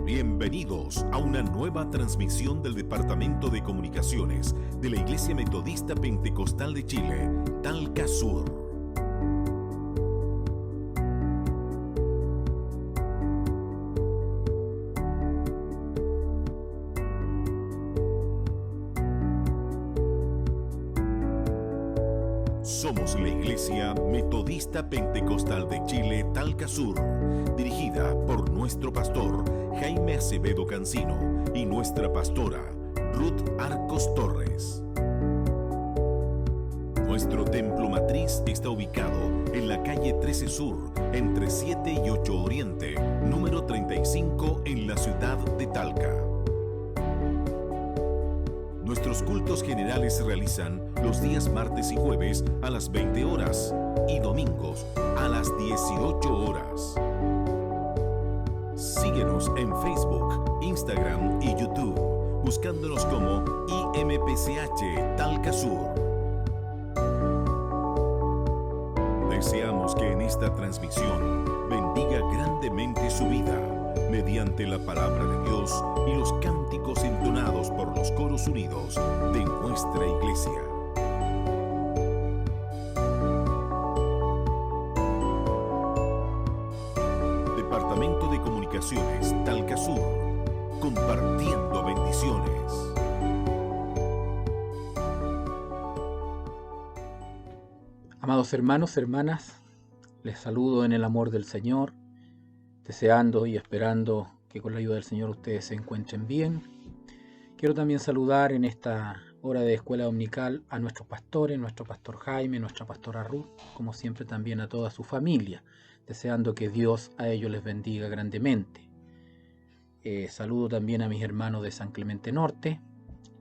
Bienvenidos a una nueva transmisión del Departamento de Comunicaciones de la Iglesia Metodista Pentecostal de Chile, Talca Sur. Somos la Iglesia Metodista Pentecostal de Chile, Talca Sur, dirigida por nuestro pastor Jaime Acevedo Cancino y nuestra pastora Ruth Arcos Torres. Nuestro templo matriz está ubicado en la calle 13 Sur, entre 7 y 8 Oriente, número 35 en la ciudad de Talca. Nuestros cultos generales se realizan los días martes y jueves a las 20 horas y domingos a las 18 horas. Síguenos en Facebook, Instagram y YouTube, buscándonos como IMPCH Talca Sur. Deseamos que en esta transmisión bendiga grandemente su vida mediante la palabra de Dios y los cánticos entonados por los coros unidos de nuestra iglesia. Departamento de Comunicaciones Talca Sur, compartiendo bendiciones. Amados hermanos, hermanas, les saludo en el amor del Señor, deseando y esperando que con la ayuda del Señor ustedes se encuentren bien. Quiero también saludar en esta hora de escuela dominical a nuestros pastores, nuestro pastor Jaime, nuestra pastora Ruth, como siempre también a toda su familia, deseando que Dios a ellos les bendiga grandemente. Saludo también a mis hermanos de San Clemente Norte,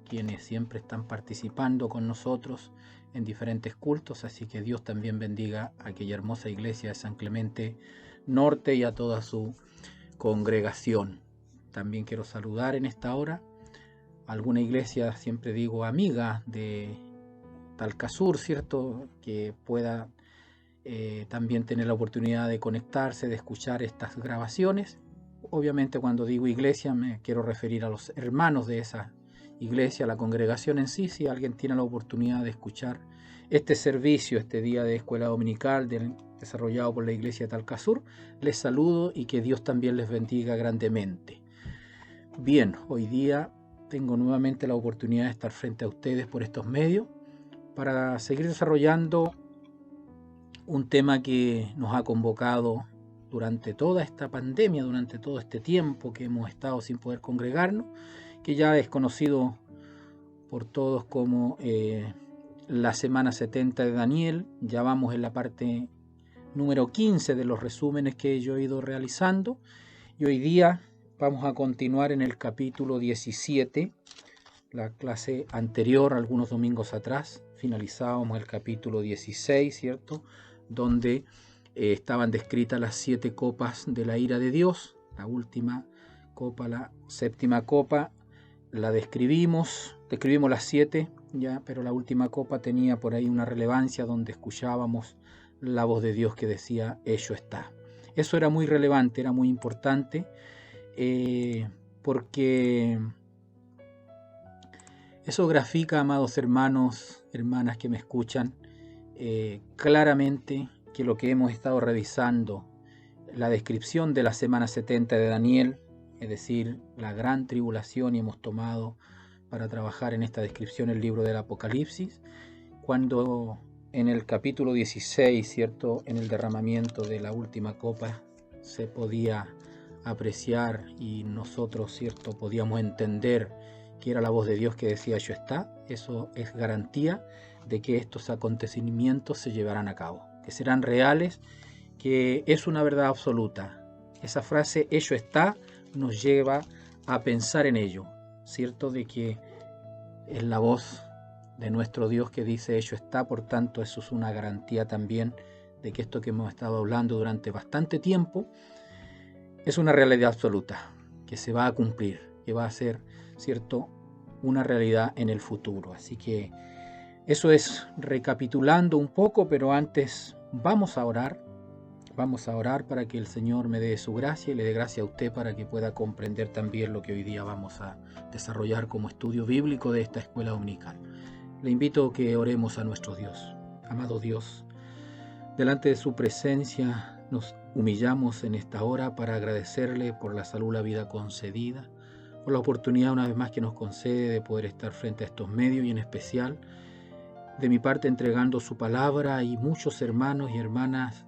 quienes siempre están participando con nosotros en diferentes cultos, así que Dios también bendiga a aquella hermosa iglesia de San Clemente Norte y a toda su congregación. También quiero saludar en esta hora a alguna iglesia, siempre digo amiga de Talca Sur, ¿cierto? Que pueda también tener la oportunidad de conectarse, de escuchar estas grabaciones. Obviamente cuando digo iglesia me quiero referir a los hermanos de esa iglesia, a la congregación en sí. Si alguien tiene la oportunidad de escuchar este servicio, este día de escuela dominical desarrollado por la iglesia de Talca Sur, les saludo y que Dios también les bendiga grandemente. Bien, hoy día tengo nuevamente la oportunidad de estar frente a ustedes por estos medios para seguir desarrollando un tema que nos ha convocado durante toda esta pandemia, durante todo este tiempo que hemos estado sin poder congregarnos, que ya es conocido por todos como la semana 70 de Daniel. Ya vamos en la parte número 15 de los resúmenes que yo he ido realizando, y hoy día vamos a continuar en el capítulo 17. La clase anterior, algunos domingos atrás, finalizábamos el capítulo 16, ¿cierto? Donde estaban descritas las 7 copas de la ira de Dios. La última copa, la séptima copa, la describimos las 7 ya, pero la última copa tenía por ahí una relevancia donde escuchábamos la voz de Dios que decía: hecho está. Eso era muy relevante, era muy importante, porque eso grafica, amados hermanos, hermanas que me escuchan, claramente que lo que hemos estado revisando, la descripción de la semana 70 de Daniel, es decir, la gran tribulación, y hemos tomado para trabajar en esta descripción el libro del Apocalipsis, cuando en el capítulo 16, ¿cierto?, en el derramamiento de la última copa, se podía apreciar y nosotros, ¿cierto?, podíamos entender que era la voz de Dios que decía: hecho está. Eso es garantía de que estos acontecimientos se llevarán a cabo, que serán reales, que es una verdad absoluta. Esa frase, hecho está, nos lleva a pensar en ello, ¿cierto?, de que es la voz de nuestro Dios que dice: hecho está. Por tanto, eso es una garantía también de que esto que hemos estado hablando durante bastante tiempo es una realidad absoluta, que se va a cumplir, que va a ser, ¿cierto?, una realidad en el futuro. Así que eso es recapitulando un poco, pero antes vamos a orar Vamos a orar para que el Señor me dé su gracia y le dé gracia a usted para que pueda comprender también lo que hoy día vamos a desarrollar como estudio bíblico de esta escuela dominical. Le invito a que oremos a nuestro Dios. Amado Dios, delante de su presencia nos humillamos en esta hora para agradecerle por la salud, la vida concedida, por la oportunidad una vez más que nos concede de poder estar frente a estos medios y en especial de mi parte entregando su palabra y muchos hermanos y hermanas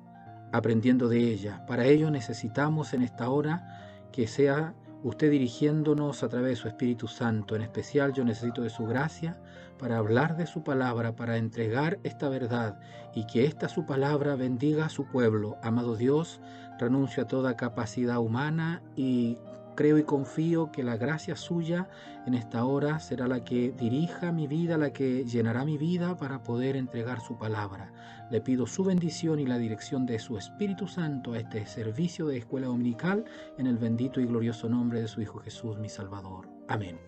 aprendiendo de ella. Para ello necesitamos en esta hora que sea usted dirigiéndonos a través de su Espíritu Santo. En especial yo necesito de su gracia para hablar de su palabra, para entregar esta verdad y que esta su palabra bendiga a su pueblo. Amado Dios, renuncio a toda capacidad humana y creo y confío que la gracia suya en esta hora será la que dirija mi vida, la que llenará mi vida para poder entregar su palabra. Le pido su bendición y la dirección de su Espíritu Santo a este servicio de escuela dominical en el bendito y glorioso nombre de su Hijo Jesús, mi Salvador. Amén.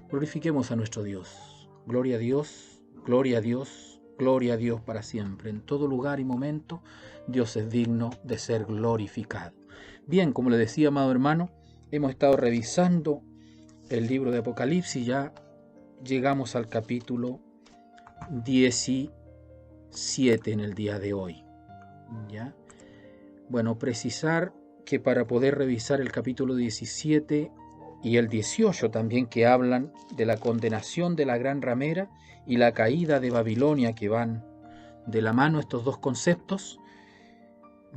Glorifiquemos a nuestro Dios. Gloria a Dios, gloria a Dios, gloria a Dios para siempre. En todo lugar y momento, Dios es digno de ser glorificado. Bien, como le decía, amado hermano, hemos estado revisando el libro de Apocalipsis, ya llegamos al capítulo 17 en el día de hoy. ¿Ya? Bueno, precisar que para poder revisar el capítulo 17 y el 18 también, que hablan de la condenación de la gran ramera y la caída de Babilonia, que van de la mano estos dos conceptos,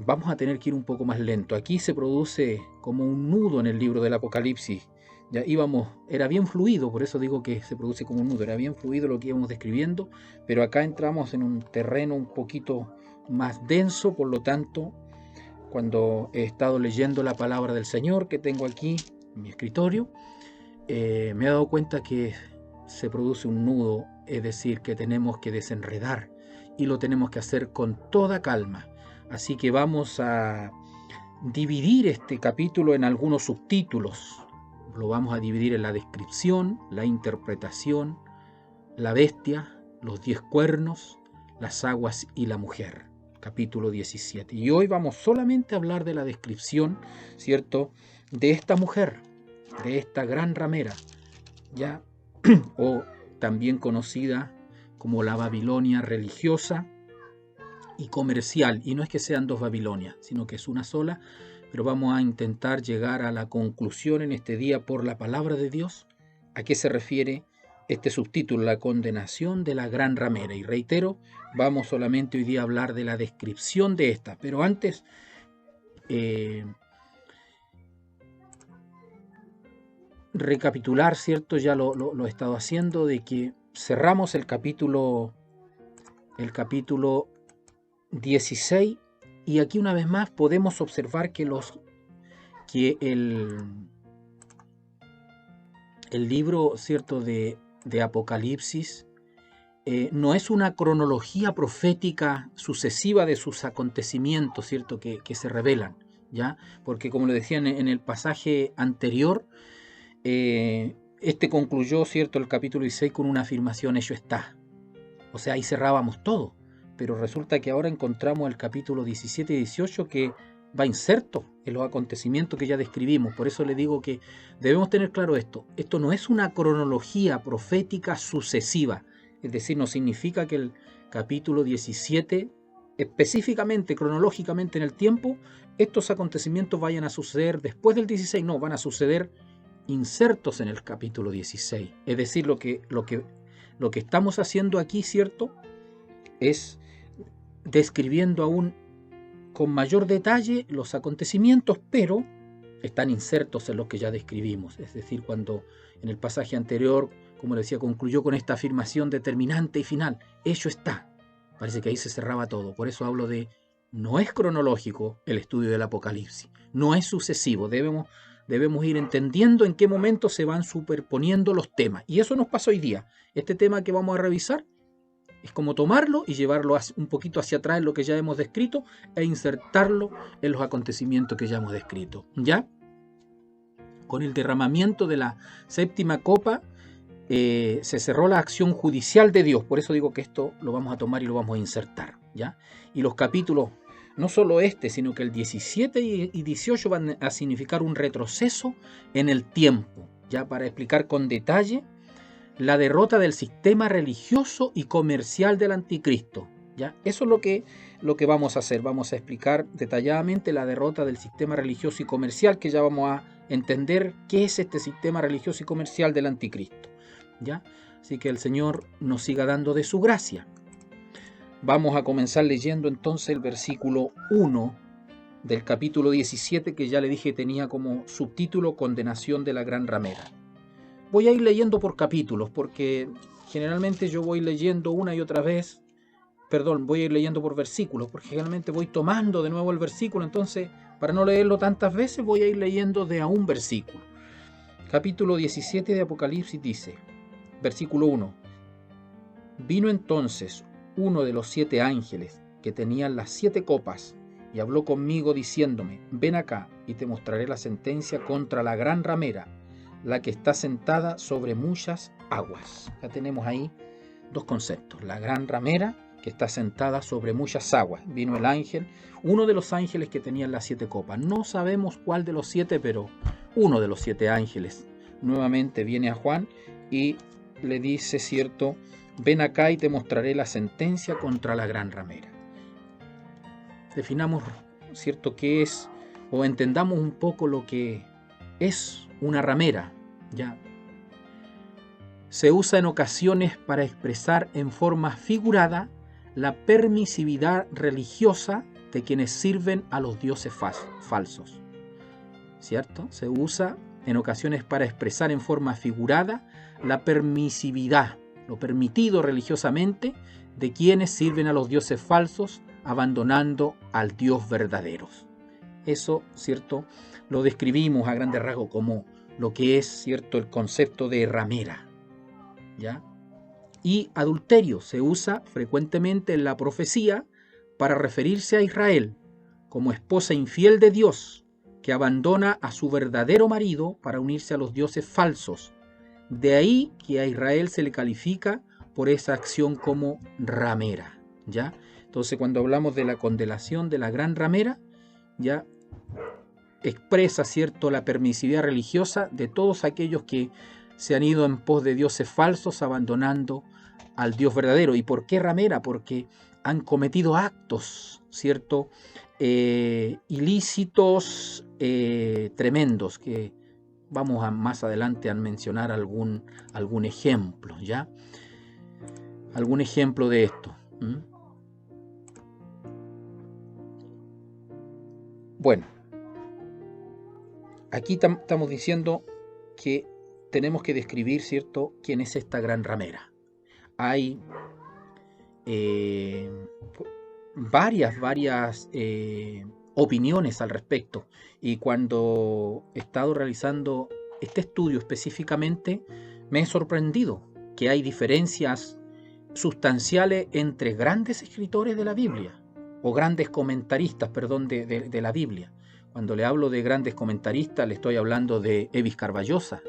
vamos a tener que ir un poco más lento. Aquí se produce como un nudo en el libro del Apocalipsis. Ya era bien fluido, por eso digo que se produce como un nudo, era bien fluido lo que íbamos describiendo, pero acá entramos en un terreno un poquito más denso, por lo tanto, cuando he estado leyendo la palabra del Señor que tengo aquí en mi escritorio, me he dado cuenta que se produce un nudo, es decir, que tenemos que desenredar y lo tenemos que hacer con toda calma. Así que vamos a dividir este capítulo en algunos subtítulos. Lo vamos a dividir en la descripción, la interpretación, la bestia, los 10 cuernos, las aguas y la mujer. Capítulo 17. Y hoy vamos solamente a hablar de la descripción, ¿cierto?, de esta mujer, de esta gran ramera, ya, o también conocida como la Babilonia religiosa y comercial. Y no es que sean dos Babilonias, sino que es una sola, pero vamos a intentar llegar a la conclusión en este día por la palabra de Dios. ¿A qué se refiere este subtítulo? La condenación de la gran ramera. Y reitero, vamos solamente hoy día a hablar de la descripción de esta. Pero antes, recapitular, ¿cierto? Ya lo he estado haciendo, de que cerramos el capítulo 16, y aquí una vez más podemos observar que el libro, ¿cierto?, de Apocalipsis no es una cronología profética sucesiva de sus acontecimientos, ¿cierto?, que se revelan, ¿ya? Porque como le decía en el pasaje anterior, este concluyó, ¿cierto?, el capítulo 16 con una afirmación: hecho está. O sea, ahí cerrábamos todo. Pero resulta que ahora encontramos el capítulo 17 y 18 que va inserto en los acontecimientos que ya describimos. Por eso le digo que debemos tener claro esto. Esto no es una cronología profética sucesiva. Es decir, no significa que el capítulo 17, específicamente, cronológicamente en el tiempo, estos acontecimientos vayan a suceder después del 16. No, van a suceder insertos en el capítulo 16. Es decir, lo que estamos haciendo aquí, ¿cierto?, es describiendo aún con mayor detalle los acontecimientos, pero están insertos en los que ya describimos. Es decir, cuando en el pasaje anterior, como decía, concluyó con esta afirmación determinante y final: hecho está. Parece que ahí se cerraba todo. Por eso hablo de, no es cronológico el estudio del Apocalipsis, no es sucesivo. Debemos ir entendiendo en qué momento se van superponiendo los temas. Y eso nos pasa hoy día. Este tema que vamos a revisar es como tomarlo y llevarlo un poquito hacia atrás en lo que ya hemos descrito e insertarlo en los acontecimientos que ya hemos descrito. ¿Ya? Con el derramamiento de la séptima copa se cerró la acción judicial de Dios. Por eso digo que esto lo vamos a tomar y lo vamos a insertar, ¿ya? Y los capítulos no solo sino que el 17 y 18 van a significar un retroceso en el tiempo, ya para explicar con detalle la derrota del sistema religioso y comercial del anticristo. ¿Ya? Eso es lo que vamos a hacer. Vamos a explicar detalladamente la derrota del sistema religioso y comercial, que ya vamos a entender qué es este sistema religioso y comercial del anticristo. ¿Ya? Así que el Señor nos siga dando de su gracia. Vamos a comenzar leyendo entonces el versículo 1 del capítulo 17, que ya le dije tenía como subtítulo Condenación de la gran ramera. Voy a ir leyendo por capítulos, porque generalmente yo voy leyendo una y otra vez, voy a ir leyendo por versículos, porque generalmente voy tomando de nuevo el versículo, entonces para no leerlo tantas veces voy a ir leyendo de a un versículo. Capítulo 17 de Apocalipsis dice, versículo 1, vino entonces uno de los 7 ángeles que tenían las 7 copas y habló conmigo diciéndome, ven acá y te mostraré la sentencia contra la gran ramera, la que está sentada sobre muchas aguas. Ya tenemos ahí dos conceptos, la gran ramera que está sentada sobre muchas aguas. Vino el ángel, uno de los ángeles que tenían las 7 copas. No sabemos cuál de los 7, pero uno de los 7 ángeles. Nuevamente viene a Juan y le dice, cierto, ven acá y te mostraré la sentencia contra la gran ramera. Definamos, cierto, qué es, o entendamos un poco lo que es una ramera. Ya se usa en ocasiones para expresar en forma figurada la permisividad religiosa de quienes sirven a los dioses falsos. ¿Cierto? Se usa en ocasiones para expresar en forma figurada la permisividad, lo permitido religiosamente de quienes sirven a los dioses falsos, abandonando al Dios verdadero. Eso, ¿cierto?, lo describimos a grandes rasgos como lo que es, ¿cierto?, el concepto de ramera. ¿Ya? Y adulterio se usa frecuentemente en la profecía para referirse a Israel como esposa infiel de Dios que abandona a su verdadero marido para unirse a los dioses falsos. De ahí que a Israel se le califica por esa acción como ramera. ¿Ya? Entonces, cuando hablamos de la condenación de la gran ramera, ya expresa, ¿cierto?, la permisividad religiosa de todos aquellos que se han ido en pos de dioses falsos, abandonando al Dios verdadero. ¿Y por qué ramera? Porque han cometido actos, ¿cierto?, ilícitos tremendos, que vamos a más adelante a mencionar algún ejemplo, ¿ya? Algún ejemplo de esto. Bueno, aquí estamos diciendo que tenemos que describir, ¿cierto?, quién es esta gran ramera. Hay varias opiniones al respecto, y cuando he estado realizando este estudio específicamente me he sorprendido que hay diferencias sustanciales entre grandes escritores de la Biblia, o grandes comentaristas, de la Biblia. Cuando le hablo de grandes comentaristas, le estoy hablando de Evis Carballosa,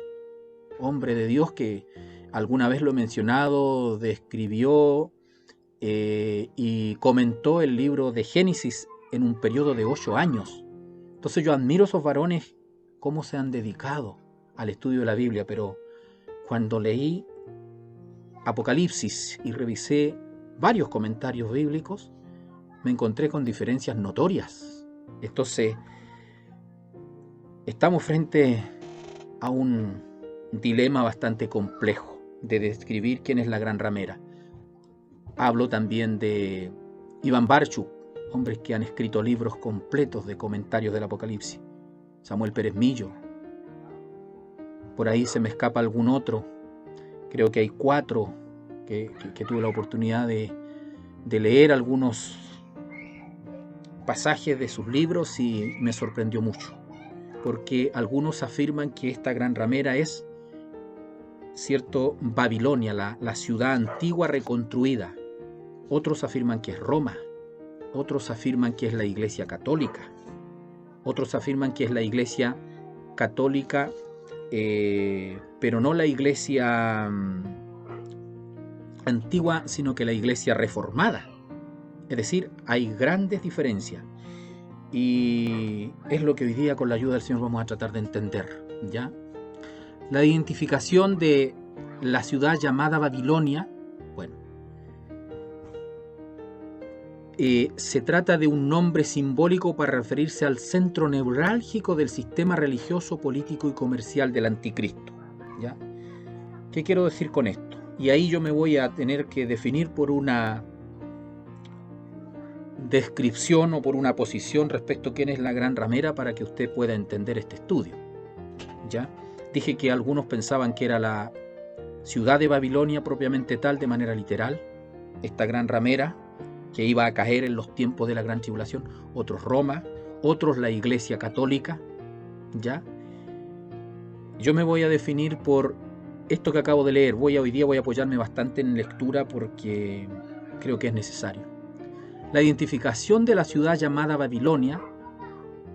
hombre de Dios que alguna vez lo he mencionado, describió y comentó el libro de Génesis en un periodo de 8 años. Entonces yo admiro a esos varones cómo se han dedicado al estudio de la Biblia, pero cuando leí Apocalipsis y revisé varios comentarios bíblicos, me encontré con diferencias notorias. Entonces, estamos frente a un dilema bastante complejo de describir quién es la gran ramera. Hablo también de Iván Barchuk, hombres que han escrito libros completos de comentarios del Apocalipsis. Samuel Pérez Millo. Por ahí se me escapa algún otro. Creo que hay 4 que tuve la oportunidad de leer algunos pasajes de sus libros y me sorprendió mucho, porque algunos afirman que esta gran ramera es, cierto, Babilonia, la ciudad antigua reconstruida. Otros afirman que es Roma, otros afirman que es la Iglesia Católica, otros afirman que es la Iglesia Católica, pero no la Iglesia antigua, sino que la Iglesia reformada. Es decir, hay grandes diferencias. y es lo que hoy día con la ayuda del Señor vamos a tratar de entender, ¿ya? La identificación de la ciudad llamada Babilonia, bueno, se trata de un nombre simbólico para referirse al centro neurálgico del sistema religioso, político y comercial del anticristo, ¿ya? ¿Qué quiero decir con esto? Y ahí yo me voy a tener que definir por una descripción o por una posición respecto a quién es la gran ramera para que usted pueda entender este estudio, ¿ya? Dije que algunos pensaban que era la ciudad de Babilonia propiamente tal, de manera literal, esta gran ramera que iba a caer en los tiempos de la gran tribulación, otros Roma, otros la Iglesia Católica, ¿ya? Yo me voy a definir por esto que acabo de leer. Hoy día voy a apoyarme bastante en lectura porque creo que es necesario. La identificación de la ciudad llamada Babilonia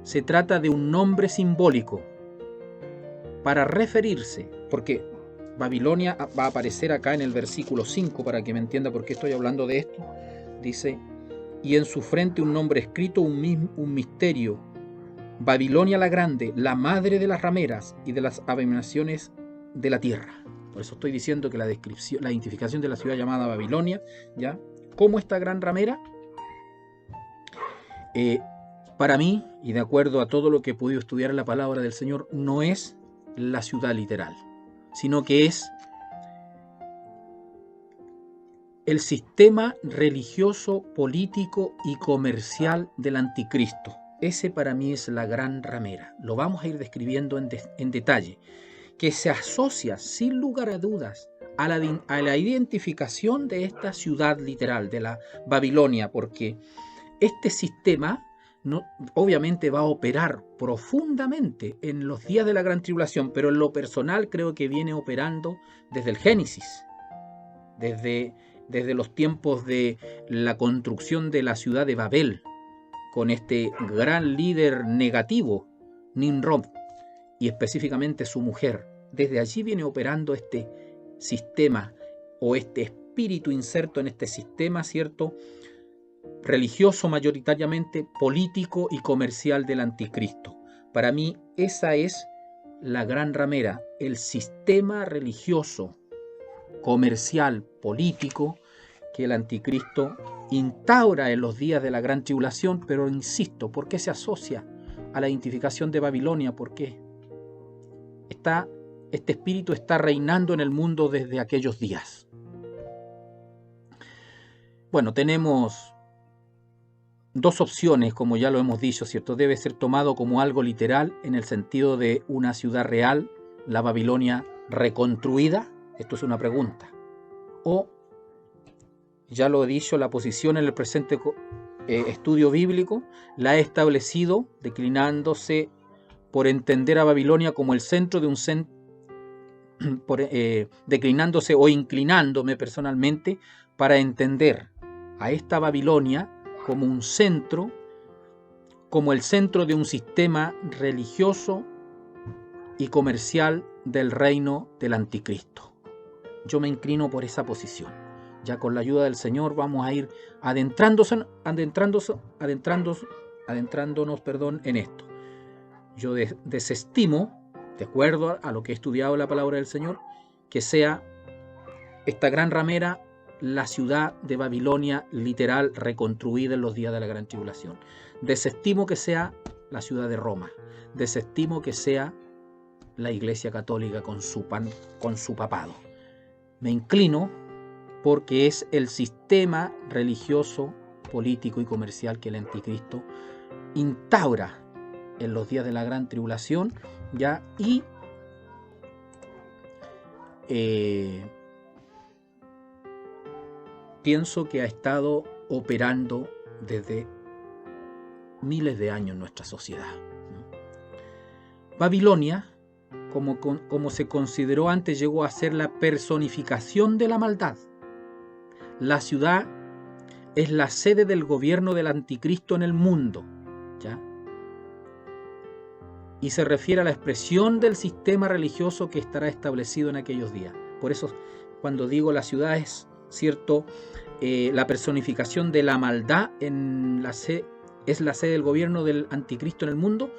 se trata de un nombre simbólico para referirse, porque Babilonia va a aparecer acá en el versículo 5 para que me entienda por qué estoy hablando de esto. Dice, y en su frente un nombre escrito, un misterio, Babilonia la grande, la madre de las rameras y de las abominaciones de la tierra. Por eso estoy diciendo que la identificación de la ciudad llamada Babilonia, ¿ya? Como esta gran ramera, para mí, y de acuerdo a todo lo que he podido estudiar en la palabra del Señor, no es la ciudad literal, sino que es el sistema religioso, político y comercial del anticristo. Ese para mí es la gran ramera. Lo vamos a ir describiendo en detalle, que se asocia sin lugar a dudas a la identificación de esta ciudad literal, de la Babilonia, porque este sistema obviamente va a operar profundamente en los días de la gran tribulación, pero en lo personal creo que viene operando desde el Génesis, desde los tiempos de la construcción de la ciudad de Babel, con este gran líder negativo, Nimrod, y específicamente su mujer. Desde allí viene operando este sistema o este espíritu inserto en este sistema, ¿cierto?, religioso mayoritariamente, político y comercial del anticristo. Para mí esa es la gran ramera, el sistema religioso, comercial, político que el anticristo instaura en los días de la gran tribulación. Pero insisto, ¿por qué se asocia a la identificación de Babilonia? Porque este espíritu está reinando en el mundo desde aquellos días. Bueno, tenemos dos opciones, como ya lo hemos dicho, ¿cierto? Debe ser tomado como algo literal en el sentido de una ciudad real, la Babilonia reconstruida. Esto es una pregunta. O, ya lo he dicho, la posición en el presente estudio bíblico la he establecido declinándose por entender a Babilonia como el centro de un centro, declinándose o inclinándome personalmente para entender a esta Babilonia como un centro, como el centro de un sistema religioso y comercial del reino del anticristo. Yo me inclino por esa posición. Ya con la ayuda del Señor vamos a ir adentrándonos en esto. Yo desestimo, de acuerdo a lo que he estudiado la palabra del Señor, que sea esta gran ramera la ciudad de Babilonia literal reconstruida en los días de la gran tribulación. Desestimo que sea la ciudad de Roma. Desestimo que sea la Iglesia Católica con su papado. Me inclino porque es el sistema religioso, político y comercial que el anticristo instaura en los días de la gran tribulación, ¿ya? Y pienso que ha estado operando desde miles de años en nuestra sociedad, ¿no? Babilonia, como se consideró antes, llegó a ser la personificación de la maldad. La ciudad es la sede del gobierno del anticristo en el mundo, ¿ya? Y se refiere a la expresión del sistema religioso que estará establecido en aquellos días. Por eso, cuando digo la ciudad es, ¿cierto?, la personificación de la maldad en es la sede del gobierno del anticristo en el mundo,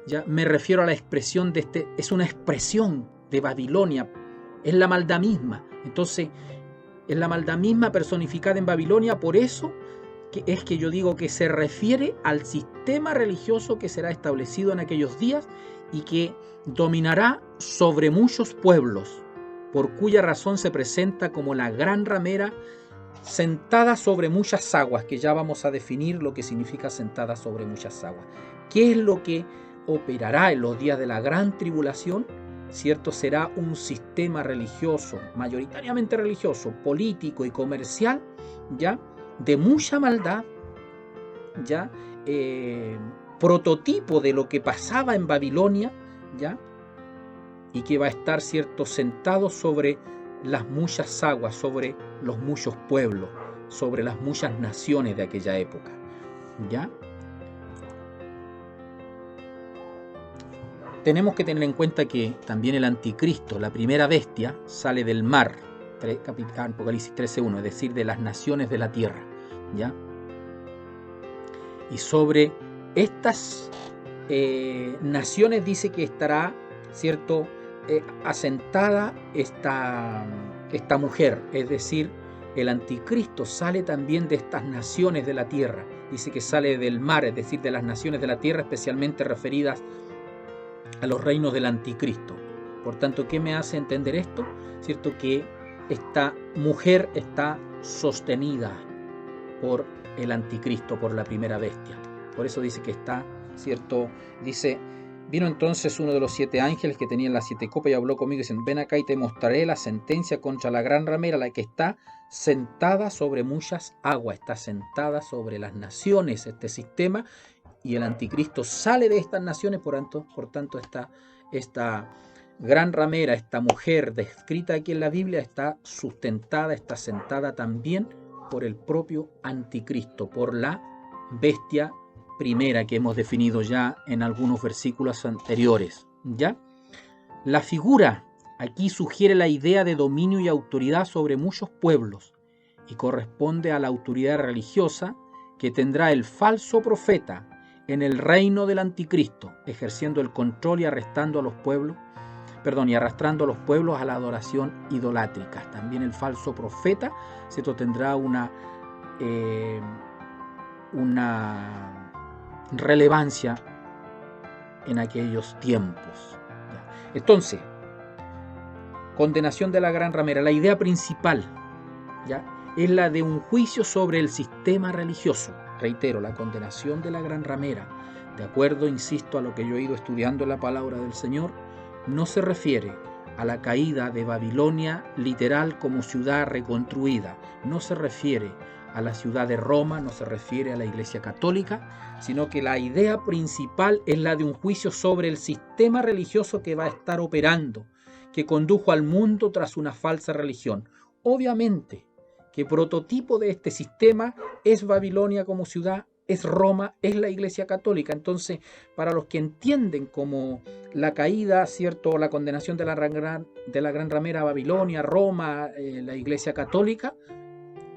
ya me refiero a la expresión es una expresión de Babilonia, es la maldad misma. Entonces, es la maldad misma personificada en Babilonia, por eso que yo digo que se refiere al sistema religioso que será establecido en aquellos días y que dominará sobre muchos pueblos, por cuya razón se presenta como la gran ramera sentada sobre muchas aguas, que ya vamos a definir lo que significa sentada sobre muchas aguas. ¿Qué es lo que operará en los días de la gran tribulación? ¿Cierto? Será un sistema religioso, mayoritariamente religioso, político y comercial, ¿ya? De mucha maldad, ¿ya? Prototipo de lo que pasaba en Babilonia, ¿ya? Y que va a estar, ¿cierto?, sentado sobre las muchas aguas, sobre los muchos pueblos, sobre las muchas naciones de aquella época, ¿ya? Tenemos que tener en cuenta que también el anticristo, la primera bestia, sale del mar, Apocalipsis 13:1, es decir, de las naciones de la tierra, ¿ya? Y sobre estas naciones dice que estará, ¿cierto?, asentada esta mujer, es decir, el anticristo sale también de estas naciones de la tierra. Dice que sale del mar, es decir, de las naciones de la tierra, especialmente referidas a los reinos del anticristo. Por tanto, ¿qué me hace entender esto? ¿Cierto? Que esta mujer está sostenida por el anticristo, por la primera bestia. Por eso dice que está, ¿cierto? Dice: vino entonces uno de los 7 ángeles que tenían las 7 copas y habló conmigo diciendo: ven acá y te mostraré la sentencia contra la gran ramera, la que está sentada sobre muchas aguas, está sentada sobre las naciones, este sistema, y el anticristo sale de estas naciones. Por tanto esta gran ramera, esta mujer descrita aquí en la Biblia, está sustentada, está sentada también por el propio anticristo, por la bestia primera que hemos definido ya en algunos versículos anteriores, ¿ya? La figura aquí sugiere la idea de dominio y autoridad sobre muchos pueblos y corresponde a la autoridad religiosa que tendrá el falso profeta en el reino del anticristo, ejerciendo el control y arrastrando a los pueblos a la adoración idolátrica. También el falso profeta, ¿cierto?, tendrá una relevancia en aquellos tiempos. Entonces, condenación de la gran ramera. La idea principal, ¿ya?, es la de un juicio sobre el sistema religioso. Reitero, la condenación de la gran ramera, de acuerdo, insisto, a lo que yo he ido estudiando en la palabra del Señor, no se refiere a la caída de Babilonia literal como ciudad reconstruida, no se refiere a la ciudad de Roma, no se refiere a la Iglesia Católica, sino que la idea principal es la de un juicio sobre el sistema religioso que va a estar operando, que condujo al mundo tras una falsa religión. Obviamente que prototipo de este sistema es Babilonia como ciudad, es Roma, es la Iglesia Católica. Entonces, para los que entienden como la caída, ¿cierto?, la condenación de la gran ramera, Babilonia, Roma, la Iglesia Católica,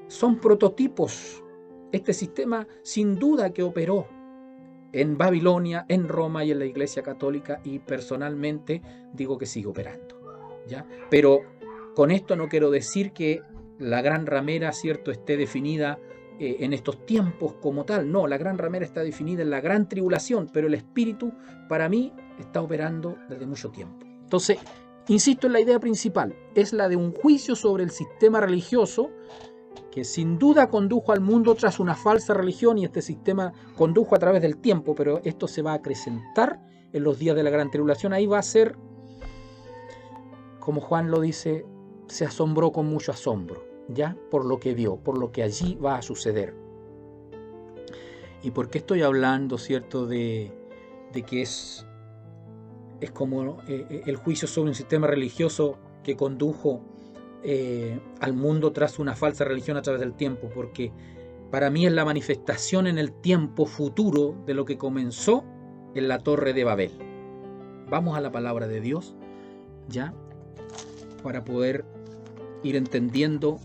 son prototipos. Este sistema sin duda que operó en Babilonia, en Roma y en la Iglesia Católica, y personalmente digo que sigue operando, ¿ya? Pero con esto no quiero decir que la gran ramera, ¿cierto?, esté definida en estos tiempos como tal. No, la gran ramera está definida en la gran tribulación, pero el espíritu para mí está operando desde mucho tiempo. Entonces, insisto en la idea principal, es la de un juicio sobre el sistema religioso que sin duda condujo al mundo tras una falsa religión, y este sistema condujo a través del tiempo, pero esto se va a acrecentar en los días de la gran tribulación. Ahí va a ser, como Juan lo dice, se asombró con mucho asombro, ya, por lo que vio, por lo que allí va a suceder. ¿Y por qué estoy hablando, cierto, de que es como el juicio sobre un sistema religioso que condujo al mundo tras una falsa religión a través del tiempo? Porque para mí es la manifestación en el tiempo futuro de lo que comenzó en la Torre de Babel. Vamos a la palabra de Dios, ya, para poder ir entendiendo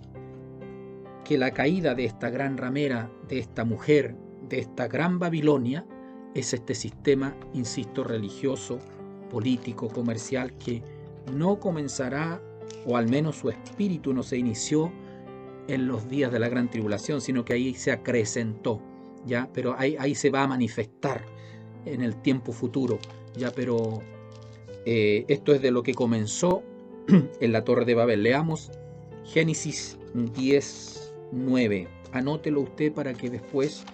que la caída de esta gran ramera, de esta mujer, de esta gran Babilonia es este sistema, insisto, religioso, político, comercial, que no comenzará, o al menos su espíritu no se inició en los días de la gran tribulación, sino que ahí se acrecentó, ¿ya? Pero ahí se va a manifestar en el tiempo futuro, ¿ya? Pero esto es de lo que comenzó en la Torre de Babel. Leamos Génesis 10:9. Anótelo usted para que después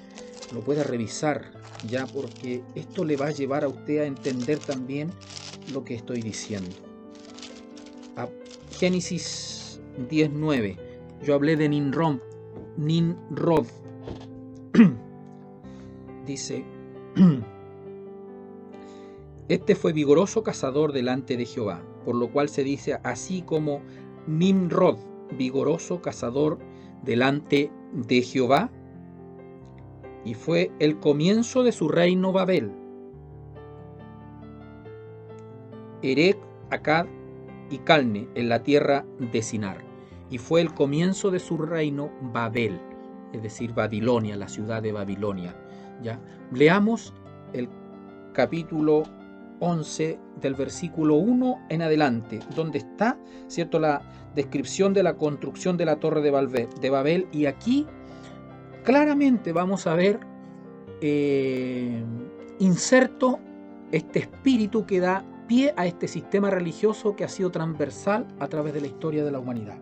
lo pueda revisar, ya, porque esto le va a llevar a usted a entender también lo que estoy diciendo. Génesis 10:9. Yo hablé de Nimrod. Dice: este fue vigoroso cazador delante de Jehová, por lo cual se dice así como Nimrod, vigoroso cazador delante de Jehová, y fue el comienzo de su reino Babel. Erech, Akkad y Calne en la tierra de Sinar, y fue el comienzo de su reino Babel, es decir, Babilonia, la ciudad de Babilonia. ¿Ya? Leamos el capítulo 11 del versículo 1 en adelante, donde está, ¿cierto?, la descripción de la construcción de la torre de Babel, y aquí claramente vamos a ver inserto este espíritu que da pie a este sistema religioso que ha sido transversal a través de la historia de la humanidad.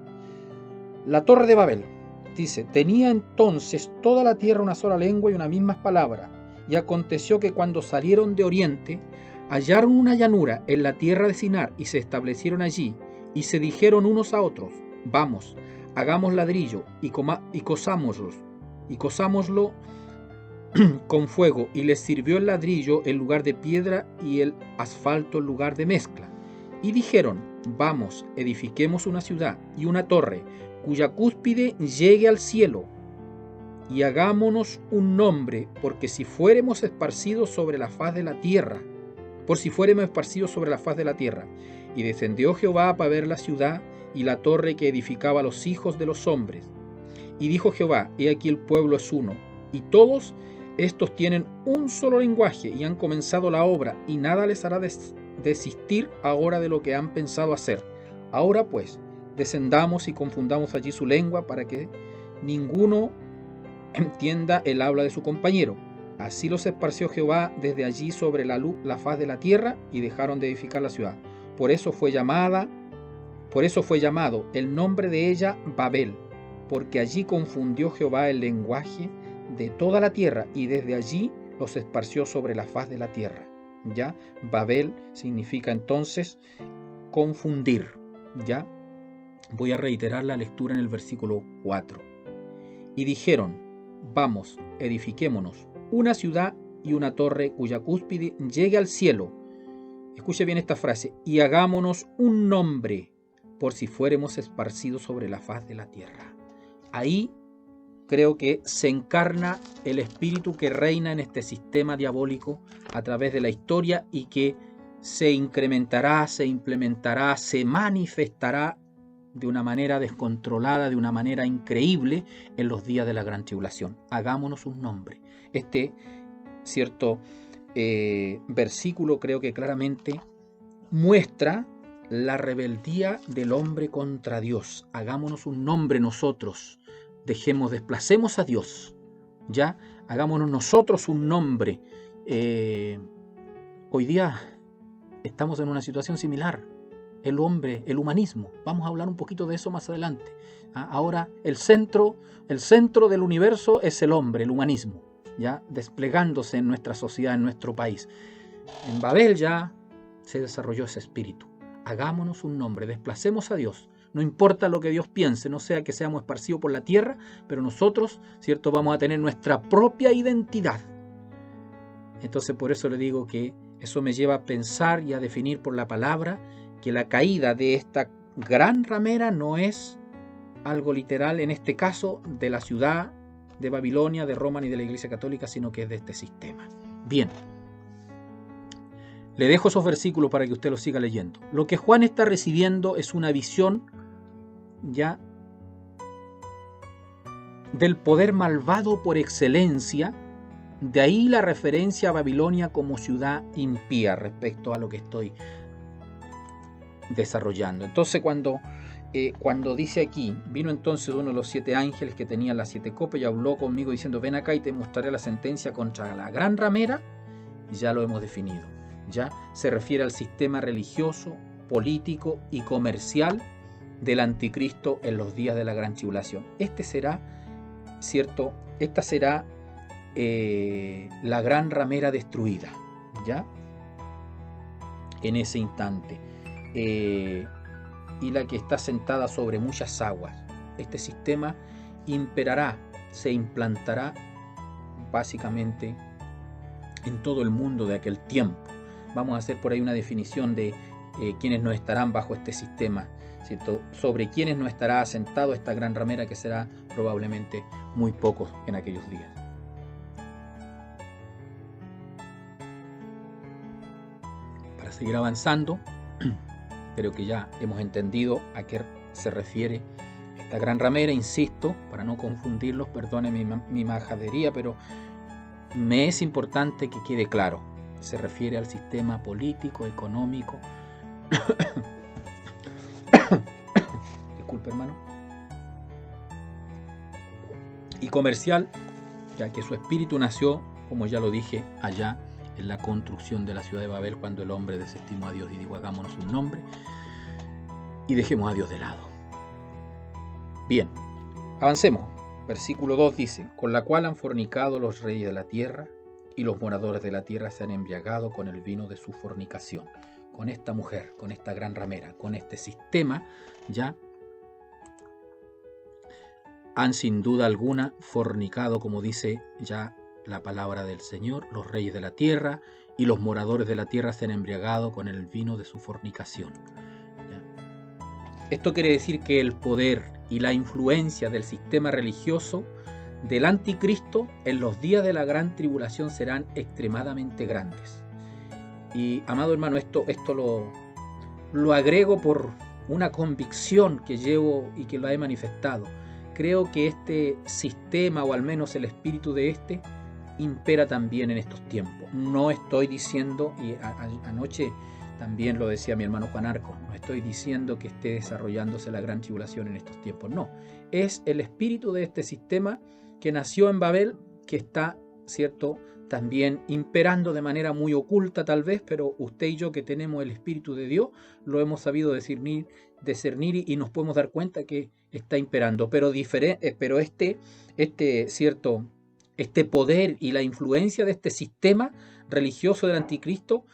La torre de Babel, dice, tenía entonces toda la tierra una sola lengua y una misma palabra, y aconteció que cuando salieron de oriente, hallaron una llanura en la tierra de Sinar y se establecieron allí, y se dijeron unos a otros: vamos, hagamos ladrillo y cosámoslo con fuego, y les sirvió el ladrillo en lugar de piedra y el asfalto en lugar de mezcla. Y dijeron: vamos, edifiquemos una ciudad y una torre cuya cúspide llegue al cielo, y hagámonos un nombre, porque si fuéremos esparcidos sobre la faz de la tierra, Y descendió Jehová para ver la ciudad y la torre que edificaba los hijos de los hombres. Y dijo Jehová: he aquí el pueblo es uno, y todos estos tienen un solo lenguaje, y han comenzado la obra, y nada les hará desistir ahora de lo que han pensado hacer. Ahora pues, descendamos y confundamos allí su lengua, para que ninguno entienda el habla de su compañero. Así los esparció Jehová desde allí sobre la faz de la tierra, y dejaron de edificar la ciudad. Por eso fue llamado el nombre de ella Babel, porque allí confundió Jehová el lenguaje de toda la tierra, y desde allí los esparció sobre la faz de la tierra. ¿Ya? Babel significa entonces confundir. ¿Ya? Voy a reiterar la lectura en el versículo 4. Y dijeron: vamos, edifiquémonos una ciudad y una torre cuya cúspide llegue al cielo. Escuche bien esta frase: y hagámonos un nombre, por si fuéremos esparcidos sobre la faz de la tierra. Ahí creo que se encarna el espíritu que reina en este sistema diabólico a través de la historia, y que se incrementará, se implementará, se manifestará de una manera descontrolada, de una manera increíble en los días de la gran tribulación. Hagámonos un nombre. Este cierto versículo creo que claramente muestra la rebeldía del hombre contra Dios. Hagámonos un nombre nosotros. Desplacemos a Dios. ¿Ya? Hagámonos nosotros un nombre. Hoy día estamos en una situación similar. El hombre, el humanismo. Vamos a hablar un poquito de eso más adelante. Ahora el centro del universo es el hombre, el humanismo, ya desplegándose en nuestra sociedad, en nuestro país. En Babel ya se desarrolló ese espíritu. Hagámonos un nombre, desplacemos a Dios. No importa lo que Dios piense, no sea que seamos esparcidos por la tierra, pero nosotros, ¿cierto?, vamos a tener nuestra propia identidad. Entonces, por eso le digo que eso me lleva a pensar y a definir por la palabra que la caída de esta gran ramera no es algo literal, en este caso, de la ciudad de Babilonia, de Roma ni de la Iglesia Católica, sino que es de este sistema. Bien, le dejo esos versículos para que usted los siga leyendo. Lo que Juan está recibiendo es una visión ya del poder malvado por excelencia De ahí la referencia a Babilonia como ciudad impía respecto a lo que estoy desarrollando. Entonces cuando dice aquí, vino entonces uno de los 7 ángeles que tenía las 7 copas y habló conmigo diciendo, ven acá y te mostraré la sentencia contra la gran ramera. Ya lo hemos definido. Ya se refiere al sistema religioso, político y comercial del anticristo en los días de la gran tribulación. Este será, ¿cierto? Esta será la gran ramera destruida, ¿ya? En ese instante. Y la que está sentada sobre muchas aguas. Este sistema imperará, se implantará básicamente en todo el mundo de aquel tiempo. Vamos a hacer por ahí una definición de quienes no estarán bajo este sistema, ¿cierto? Sobre quienes no estará asentado esta gran ramera, que será probablemente muy pocos en aquellos días. Para seguir avanzando, creo que ya hemos entendido a qué se refiere esta gran ramera. Insisto, para no confundirlos, perdone mi majadería, pero me es importante que quede claro. Se refiere al sistema político, económico, disculpe hermano, y comercial, ya que su espíritu nació, como ya lo dije, allá en la construcción de la ciudad de Babel, cuando el hombre desestimó a Dios y dijo, hagámonos un nombre y dejemos a Dios de lado. Bien, avancemos. Versículo 2 dice, con la cual han fornicado los reyes de la tierra, y los moradores de la tierra se han embriagado con el vino de su fornicación. Con esta mujer, con esta gran ramera, con este sistema, ya han sin duda alguna fornicado, como dice ya la palabra del Señor, los reyes de la tierra y los moradores de la tierra se han embriagado con el vino de su fornicación. ¿Ya? Esto quiere decir que el poder y la influencia del sistema religioso del anticristo en los días de la gran tribulación serán extremadamente grandes. Y amado hermano, esto lo agrego por una convicción que llevo y que lo he manifestado. Creo que este sistema, o al menos el espíritu de este, impera también en estos tiempos. No estoy diciendo, y anoche también lo decía mi hermano Juan Arcos, no estoy diciendo que esté desarrollándose la gran tribulación en estos tiempos, no. Es el espíritu de este sistema que nació en Babel, que está, ¿cierto?, también imperando de manera muy oculta tal vez, pero usted y yo que tenemos el Espíritu de Dios, lo hemos sabido discernir y nos podemos dar cuenta que está imperando. Pero este poder y la influencia de este sistema religioso del anticristo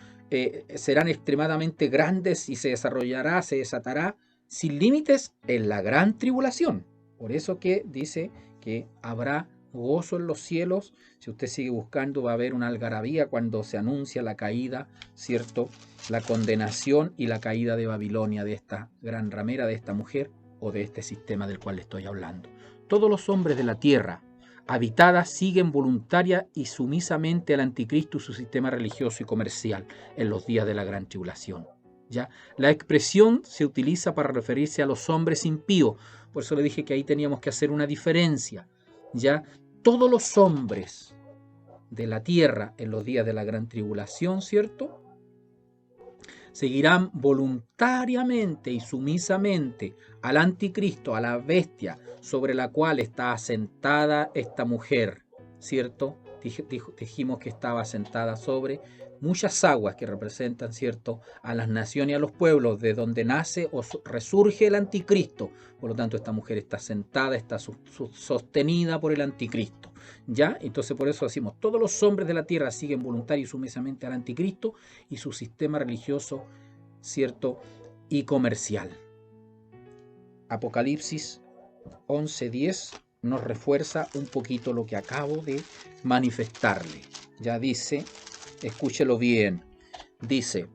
serán extremadamente grandes y se desarrollará, se desatará sin límites en la gran tribulación. Por eso que dice que habrá gozo en los cielos. Si usted sigue buscando, va a haber una algarabía cuando se anuncia la caída, ¿cierto?, la condenación y la caída de Babilonia, de esta gran ramera, de esta mujer o de este sistema del cual le estoy hablando. Todos los hombres de la tierra habitada siguen voluntaria y sumisamente al anticristo y su sistema religioso y comercial en los días de la gran tribulación. ¿Ya? La expresión se utiliza para referirse a los hombres impíos. Por eso le dije que ahí teníamos que hacer una diferencia. ¿Ya? Todos los hombres de la tierra en los días de la gran tribulación, ¿cierto?, seguirán voluntariamente y sumisamente al anticristo, a la bestia sobre la cual está asentada esta mujer, ¿cierto? Dijimos que estaba asentada sobre muchas aguas que representan, ¿cierto?, a las naciones y a los pueblos de donde nace o resurge el anticristo. Por lo tanto, esta mujer está sentada, está sostenida por el anticristo. ¿Ya? Entonces por eso decimos, todos los hombres de la tierra siguen voluntario y sumisamente al anticristo y su sistema religioso, ¿cierto?, y comercial. Apocalipsis 11:10 nos refuerza un poquito lo que acabo de manifestarle. Ya dice, escúchelo bien, dice,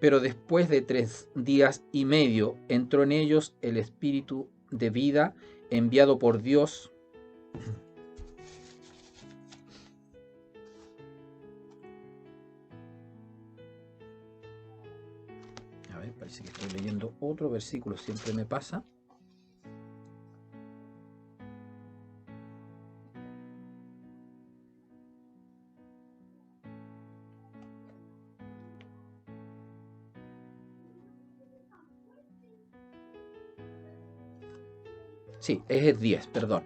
pero después de 3 días y medio entró en ellos el espíritu de vida enviado por Dios. A ver, parece que estoy leyendo otro versículo, siempre me pasa. Sí, es el 10, perdón.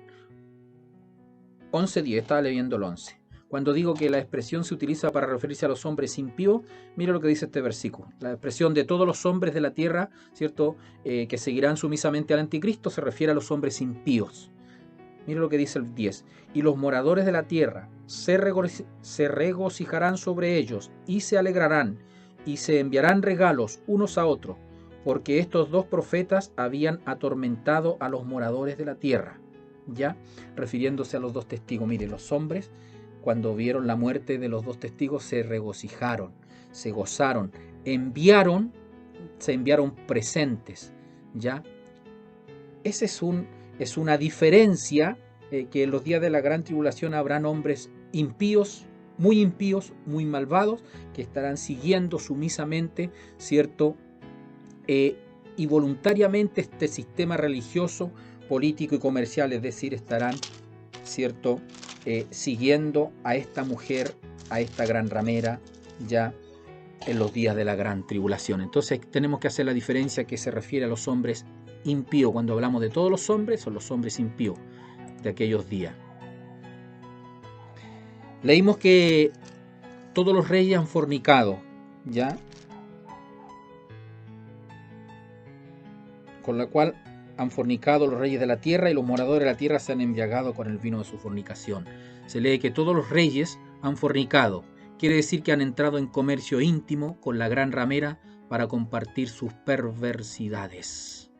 11:10, estaba leyendo el 11. Cuando digo que la expresión se utiliza para referirse a los hombres impíos, mira lo que dice este versículo. La expresión de todos los hombres de la tierra, ¿cierto? Que seguirán sumisamente al anticristo, se refiere a los hombres impíos. Mira lo que dice el 10. Y los moradores de la tierra se regocijarán sobre ellos y se alegrarán y se enviarán regalos unos a otros, porque estos dos profetas habían atormentado a los moradores de la tierra. Ya refiriéndose a los dos testigos. Mire, los hombres, cuando vieron la muerte de los dos testigos, se regocijaron, se gozaron, se enviaron presentes. ¿Ya? Ese es una diferencia, que en los días de la gran tribulación habrán hombres impíos, muy malvados, que estarán siguiendo sumisamente, ¿cierto? Y voluntariamente este sistema religioso, político y comercial, es decir, estarán, ¿cierto? Siguiendo a esta mujer, a esta gran ramera, ya en los días de la gran tribulación. Entonces tenemos que hacer la diferencia que se refiere a los hombres impíos. Cuando hablamos de todos los hombres, son los hombres impíos de aquellos días. Leímos que todos los reyes han fornicado, ¿ya? Con la cual han fornicado los reyes de la tierra y los moradores de la tierra se han embriagado con el vino de su fornicación. Se lee que todos los reyes han fornicado. Quiere decir que han entrado en comercio íntimo con la gran ramera para compartir sus perversidades.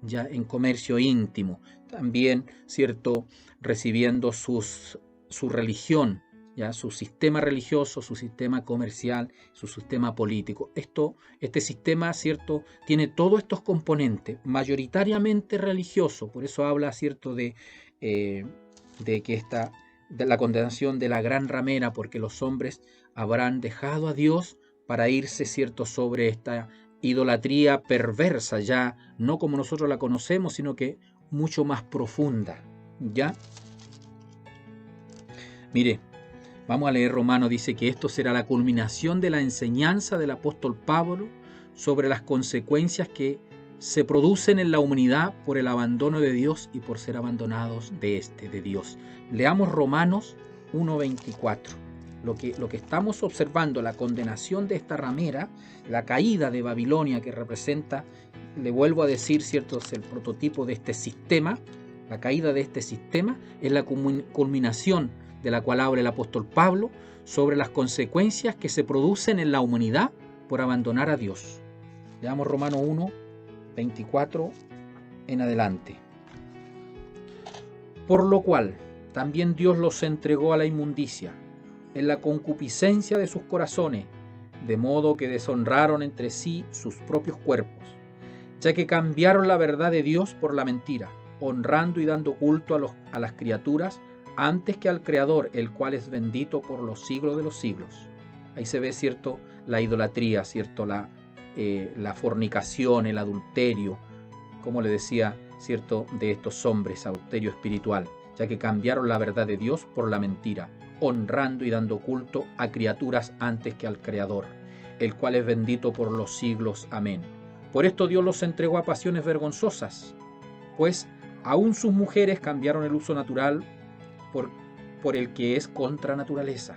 Ya en comercio íntimo. También, ¿cierto? Recibiendo su religión, ya su sistema religioso, su sistema comercial, su sistema político. Este sistema, ¿cierto? Tiene todos estos componentes, mayoritariamente religioso. Por eso habla, ¿cierto? De la condenación de la gran ramera, porque los hombres habrán dejado a Dios para irse, ¿cierto? Sobre esta idolatría perversa, ya no como nosotros la conocemos, sino que mucho más profunda, ¿ya? Mire, vamos a leer Romanos, dice que esto será la culminación de la enseñanza del apóstol Pablo sobre las consecuencias que se producen en la humanidad por el abandono de Dios y por ser abandonados de Dios. Leamos Romanos 1:24. Lo que estamos observando, la condenación de esta ramera, la caída de Babilonia, que representa, le vuelvo a decir, ¿cierto?, es el prototipo de este sistema. La caída de este sistema es la culminación de la cual habla el apóstol Pablo sobre las consecuencias que se producen en la humanidad por abandonar a Dios. Leamos Romanos 1:24 en adelante. Por lo cual también Dios los entregó a la inmundicia en la concupiscencia de sus corazones, de modo que deshonraron entre sí sus propios cuerpos, ya que cambiaron la verdad de Dios por la mentira, honrando y dando culto a las criaturas antes que al Creador, el cual es bendito por los siglos de los siglos. Ahí se ve, ¿cierto?, la idolatría, ¿cierto?, la fornicación, el adulterio, como le decía, ¿cierto?, de estos hombres, adulterio espiritual, ya que cambiaron la verdad de Dios por la mentira, honrando y dando culto a criaturas antes que al Creador, el cual es bendito por los siglos. Amén. Por esto Dios los entregó a pasiones vergonzosas, pues aún sus mujeres cambiaron el uso natural por el que es contra naturaleza.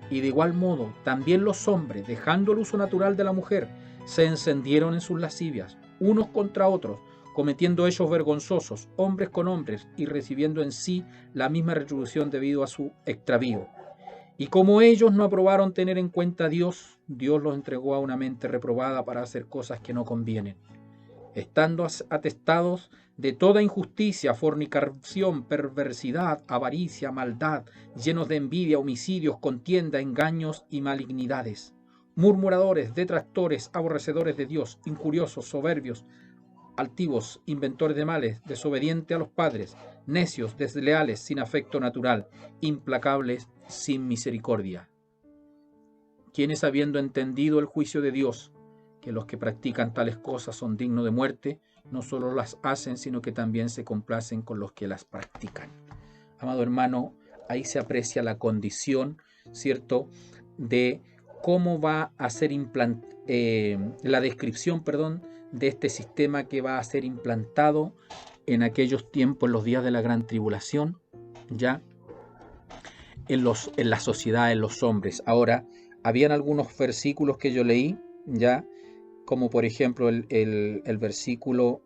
Y de igual modo, también los hombres, dejando el uso natural de la mujer, se encendieron en sus lascivias, unos contra otros, cometiendo hechos vergonzosos, hombres con hombres, y recibiendo en sí la misma retribución debido a su extravío. Y como ellos no aprobaron tener en cuenta a Dios, Dios los entregó a una mente reprobada para hacer cosas que no convienen, estando atestados de toda injusticia, fornicación, perversidad, avaricia, maldad, llenos de envidia, homicidios, contienda, engaños y malignidades, murmuradores, detractores, aborrecedores de Dios, injuriosos, soberbios, altivos, inventores de males, desobedientes a los padres, necios, desleales, sin afecto natural, implacables, sin misericordia. Quienes, habiendo entendido el juicio de Dios, que los que practican tales cosas son dignos de muerte, no solo las hacen, sino que también se complacen con los que las practican. Amado hermano, ahí se aprecia la condición, ¿cierto?, de cómo va a ser la descripción, de este sistema que va a ser implantado en aquellos tiempos, en los días de la gran tribulación, ya en la sociedad, en los hombres. Ahora, habían algunos versículos que yo leí, ya, como por ejemplo el versículo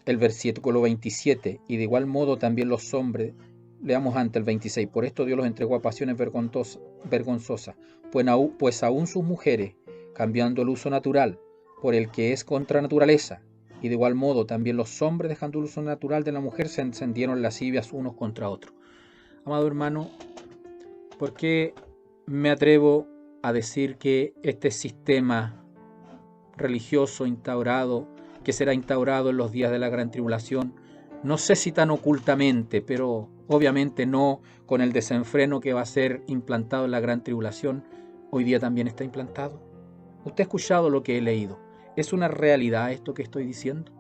el versículo 27, y de igual modo también los hombres, leamos antes el 26, por esto Dios los entregó a pasiones vergonzosas, pues aún sus mujeres, cambiando el uso natural por el que es contra naturaleza, y de igual modo también los hombres, dejando el uso natural de la mujer, se encendieron lascivias unos contra otros. Amado hermano, ¿por qué me atrevo a decir que este sistema religioso instaurado, que será instaurado en los días de la gran tribulación, no sé si tan ocultamente, pero obviamente no con el desenfreno que va a ser implantado en la gran tribulación, hoy día también está implantado? Usted ha escuchado lo que he leído. ¿Es una realidad esto que estoy diciendo?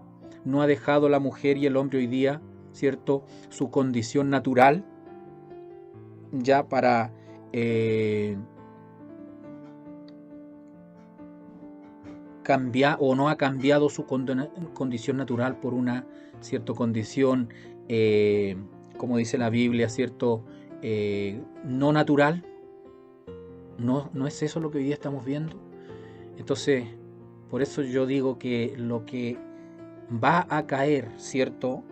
¿No ha dejado la mujer y el hombre hoy día, cierto, su condición natural ya para cambiar, o no ha cambiado su condición natural por una cierta condición, como dice la Biblia, cierto, no natural? ¿No es eso lo que hoy día estamos viendo? Entonces, por eso yo digo que lo que va a caer, cierto,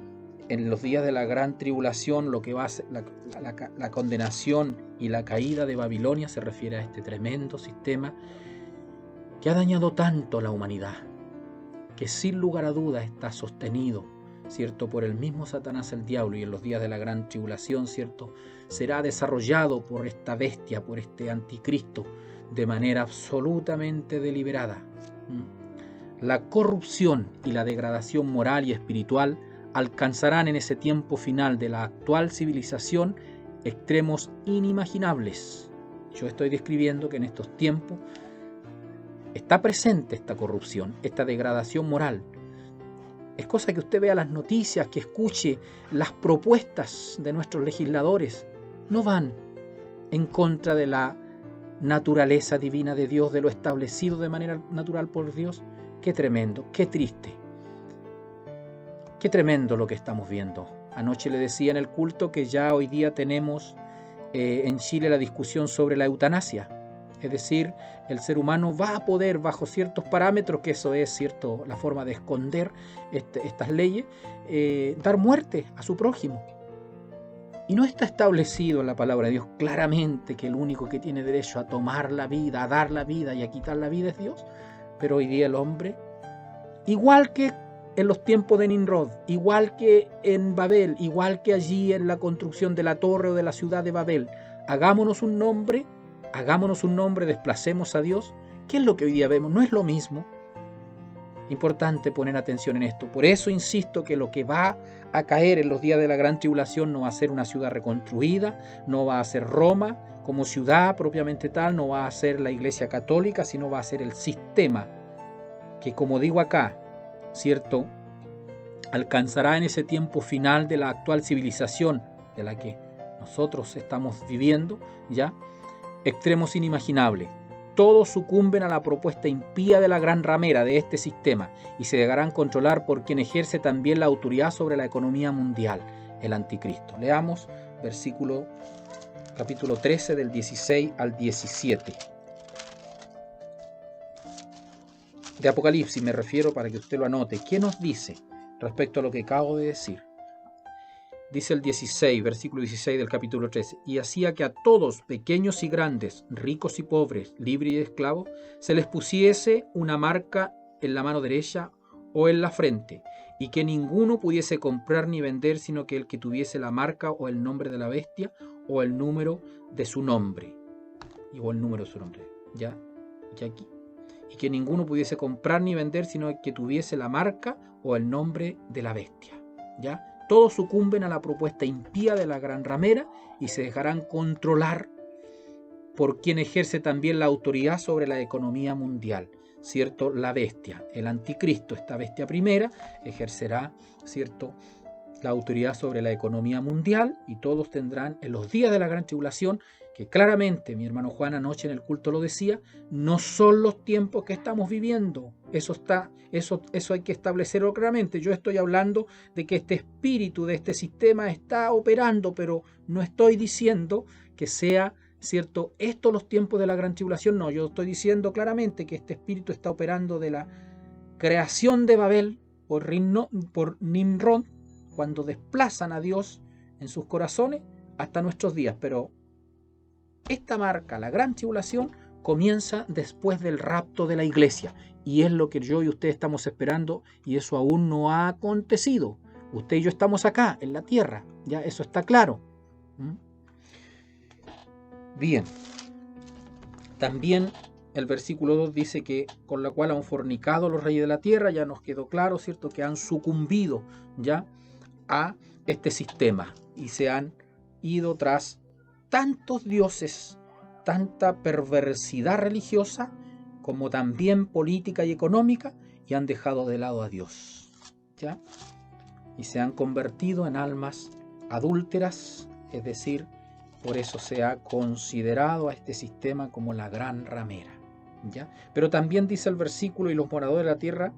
en los días de la gran tribulación, lo que va a ser la condenación y la caída de Babilonia, se refiere a este tremendo sistema que ha dañado tanto a la humanidad, que sin lugar a dudas está sostenido, cierto, por el mismo Satanás, el diablo, y en los días de la gran tribulación, cierto, será desarrollado por esta bestia, por este anticristo, de manera absolutamente deliberada. La corrupción y la degradación moral y espiritual alcanzarán en ese tiempo final de la actual civilización extremos inimaginables. Yo estoy describiendo que en estos tiempos está presente esta corrupción, esta degradación moral. Es cosa que usted vea las noticias, que escuche las propuestas de nuestros legisladores. No van en contra de la naturaleza divina de Dios, de lo establecido de manera natural por Dios. Qué tremendo, qué triste. Qué tremendo lo que estamos viendo. Anoche le decía en el culto que ya hoy día tenemos en Chile la discusión sobre la eutanasia. Es decir, el ser humano va a poder, bajo ciertos parámetros, que eso es cierto, la forma de esconder estas leyes, dar muerte a su prójimo. Y no está establecido en la palabra de Dios claramente que el único que tiene derecho a tomar la vida, a dar la vida y a quitar la vida es Dios. Pero hoy día el hombre, igual que en los tiempos de Nimrod, igual que en Babel, igual que allí en la construcción de la torre o de la ciudad de Babel, hagámonos un nombre, desplacemos a Dios. ¿Qué es lo que hoy día vemos? No es lo mismo. Importante poner atención en esto. Por eso insisto que lo que va a caer en los días de la gran tribulación no va a ser una ciudad reconstruida, no va a ser Roma como ciudad propiamente tal, no va a ser la Iglesia Católica, sino va a ser el sistema que, como digo acá, cierto, alcanzará en ese tiempo final de la actual civilización de la que nosotros estamos viviendo, ya, extremos inimaginables. Todos sucumben a la propuesta impía de la gran ramera de este sistema y se dejarán controlar por quien ejerce también la autoridad sobre la economía mundial, el anticristo. Leamos capítulo 13 del 16 al 17. De Apocalipsis me refiero, para que usted lo anote. ¿Qué nos dice respecto a lo que acabo de decir? Dice el 16, versículo 16 del capítulo 13, y hacía que a todos, pequeños y grandes, ricos y pobres, libres y esclavos, se les pusiese una marca en la mano derecha o en la frente, y que ninguno pudiese comprar ni vender, sino que el que tuviese la marca o el nombre de la bestia o el número de su nombre. O el número de su nombre, ya aquí. Y que ninguno pudiese comprar ni vender, sino el que tuviese la marca o el nombre de la bestia, ya. Todos sucumben a la propuesta impía de la gran ramera y se dejarán controlar por quien ejerce también la autoridad sobre la economía mundial, ¿cierto? La bestia, el anticristo, esta bestia primera, ejercerá, ¿cierto?, la autoridad sobre la economía mundial, y todos tendrán en los días de la gran tribulación que claramente, mi hermano Juan anoche en el culto lo decía, no son los tiempos que estamos viviendo. Eso hay que establecerlo claramente. Yo estoy hablando de que este espíritu de este sistema está operando, pero no estoy diciendo que sea, ¿cierto?, estos los tiempos de la gran tribulación. No, yo estoy diciendo claramente que este espíritu está operando de la creación de Babel por Nimrod, cuando desplazan a Dios en sus corazones hasta nuestros días. Pero esta marca, la gran tribulación, comienza después del rapto de la iglesia, y es lo que yo y usted estamos esperando, y eso aún no ha acontecido. Usted y yo estamos acá en la tierra, ya eso está claro. Bien, también el versículo 2 dice que con la cual han fornicado los reyes de la tierra. Ya nos quedó claro, ¿cierto?, que han sucumbido ya a este sistema y se han ido tras tantos dioses, tanta perversidad religiosa como también política y económica, y han dejado de lado a Dios, ¿ya? Y se han convertido en almas adúlteras, es decir, por eso se ha considerado a este sistema como la gran ramera, ¿ya? Pero también dice el versículo: y los moradores de la tierra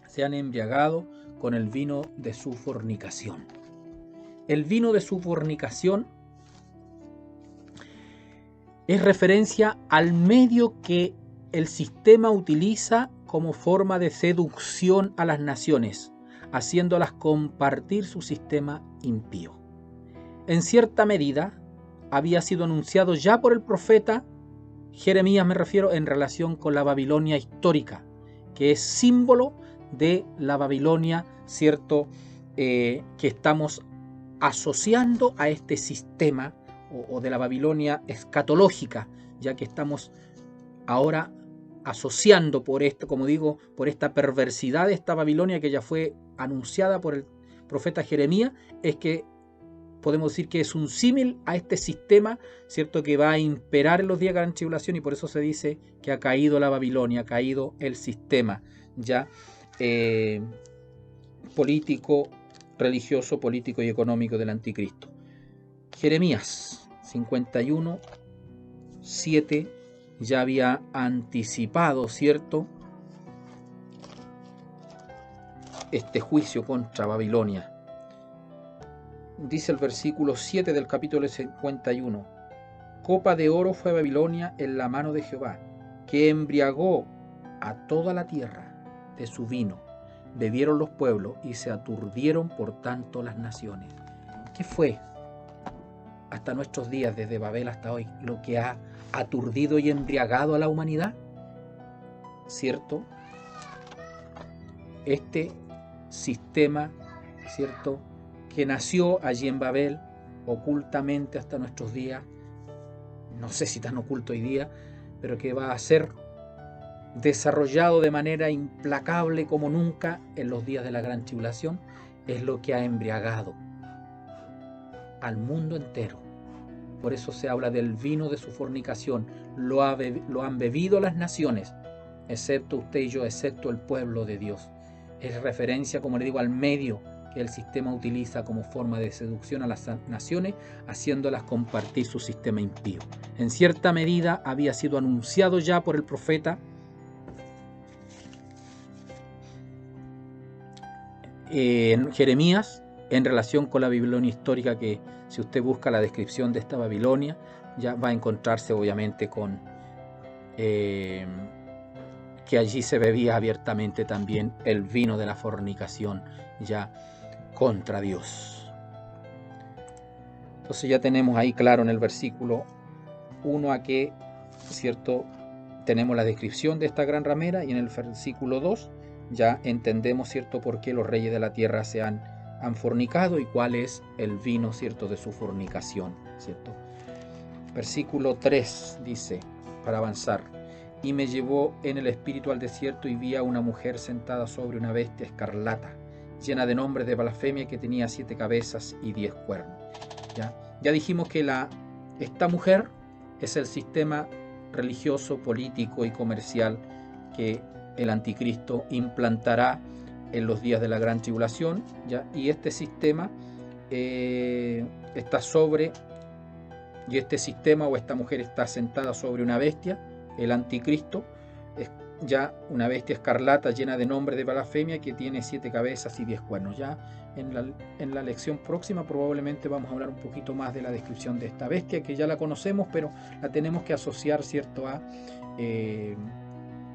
se han embriagado con el vino de su fornicación. El vino de su fornicación es referencia al medio que el sistema utiliza como forma de seducción a las naciones, haciéndolas compartir su sistema impío. En cierta medida, había sido anunciado ya por el profeta Jeremías, me refiero, en relación con la Babilonia histórica, que es símbolo de la Babilonia, ¿cierto?, que estamos asociando a este sistema, o de la Babilonia escatológica, ya que estamos ahora asociando por esto, como digo, por esta perversidad de esta Babilonia que ya fue anunciada por el profeta Jeremías, es que podemos decir que es un símil a este sistema, ¿cierto?, que va a imperar en los días de la gran tribulación, y por eso se dice que ha caído la Babilonia, ha caído el sistema ya político, religioso, político y económico del anticristo. Jeremías 51, 7 ya había anticipado, ¿cierto?, este juicio contra Babilonia. Dice el versículo 7 del capítulo 51: copa de oro fue Babilonia en la mano de Jehová, que embriagó a toda la tierra de su vino. Bebieron los pueblos y se aturdieron por tanto las naciones. ¿Qué fue hasta nuestros días, desde Babel hasta hoy, lo que ha aturdido y embriagado a la humanidad? ¿Cierto? Este sistema, ¿cierto?, que nació allí en Babel, ocultamente hasta nuestros días, no sé si tan oculto hoy día, pero que va a ser desarrollado de manera implacable como nunca en los días de la gran tribulación, es lo que ha embriagado al mundo entero. Por eso se habla del vino de su fornicación. Lo han bebido las naciones, excepto usted y yo, excepto el pueblo de Dios. Es referencia, como le digo, al medio que el sistema utiliza como forma de seducción a las naciones, haciéndolas compartir su sistema impío. En cierta medida había sido anunciado ya por el profeta Jeremías en relación con la Babilonia histórica, que si usted busca la descripción de esta Babilonia, ya va a encontrarse obviamente con que allí se bebía abiertamente también el vino de la fornicación ya contra Dios. Entonces ya tenemos ahí claro en el versículo 1 a que, ¿cierto?, tenemos la descripción de esta gran ramera, y en el versículo 2 ya entendemos, ¿cierto?, por qué los reyes de la tierra se han fornicado y cuál es el vino, ¿cierto?, de su fornicación, ¿cierto? Versículo 3 dice, para avanzar: y me llevó en el espíritu al desierto, y vi a una mujer sentada sobre una bestia escarlata, llena de nombres de blasfemia, que tenía 7 cabezas y 10 cuernos. Ya dijimos que esta mujer es el sistema religioso, político y comercial que el anticristo implantará en los días de la gran tribulación, ¿ya? Y este sistema está sobre Y este sistema o esta mujer está sentada sobre una bestia, el anticristo, es ya una bestia escarlata llena de nombre de blasfemia que tiene 7 cabezas y 10 cuernos. Ya en la lección próxima probablemente vamos a hablar un poquito más de la descripción de esta bestia, que ya la conocemos, pero la tenemos que asociar, ¿cierto?, a,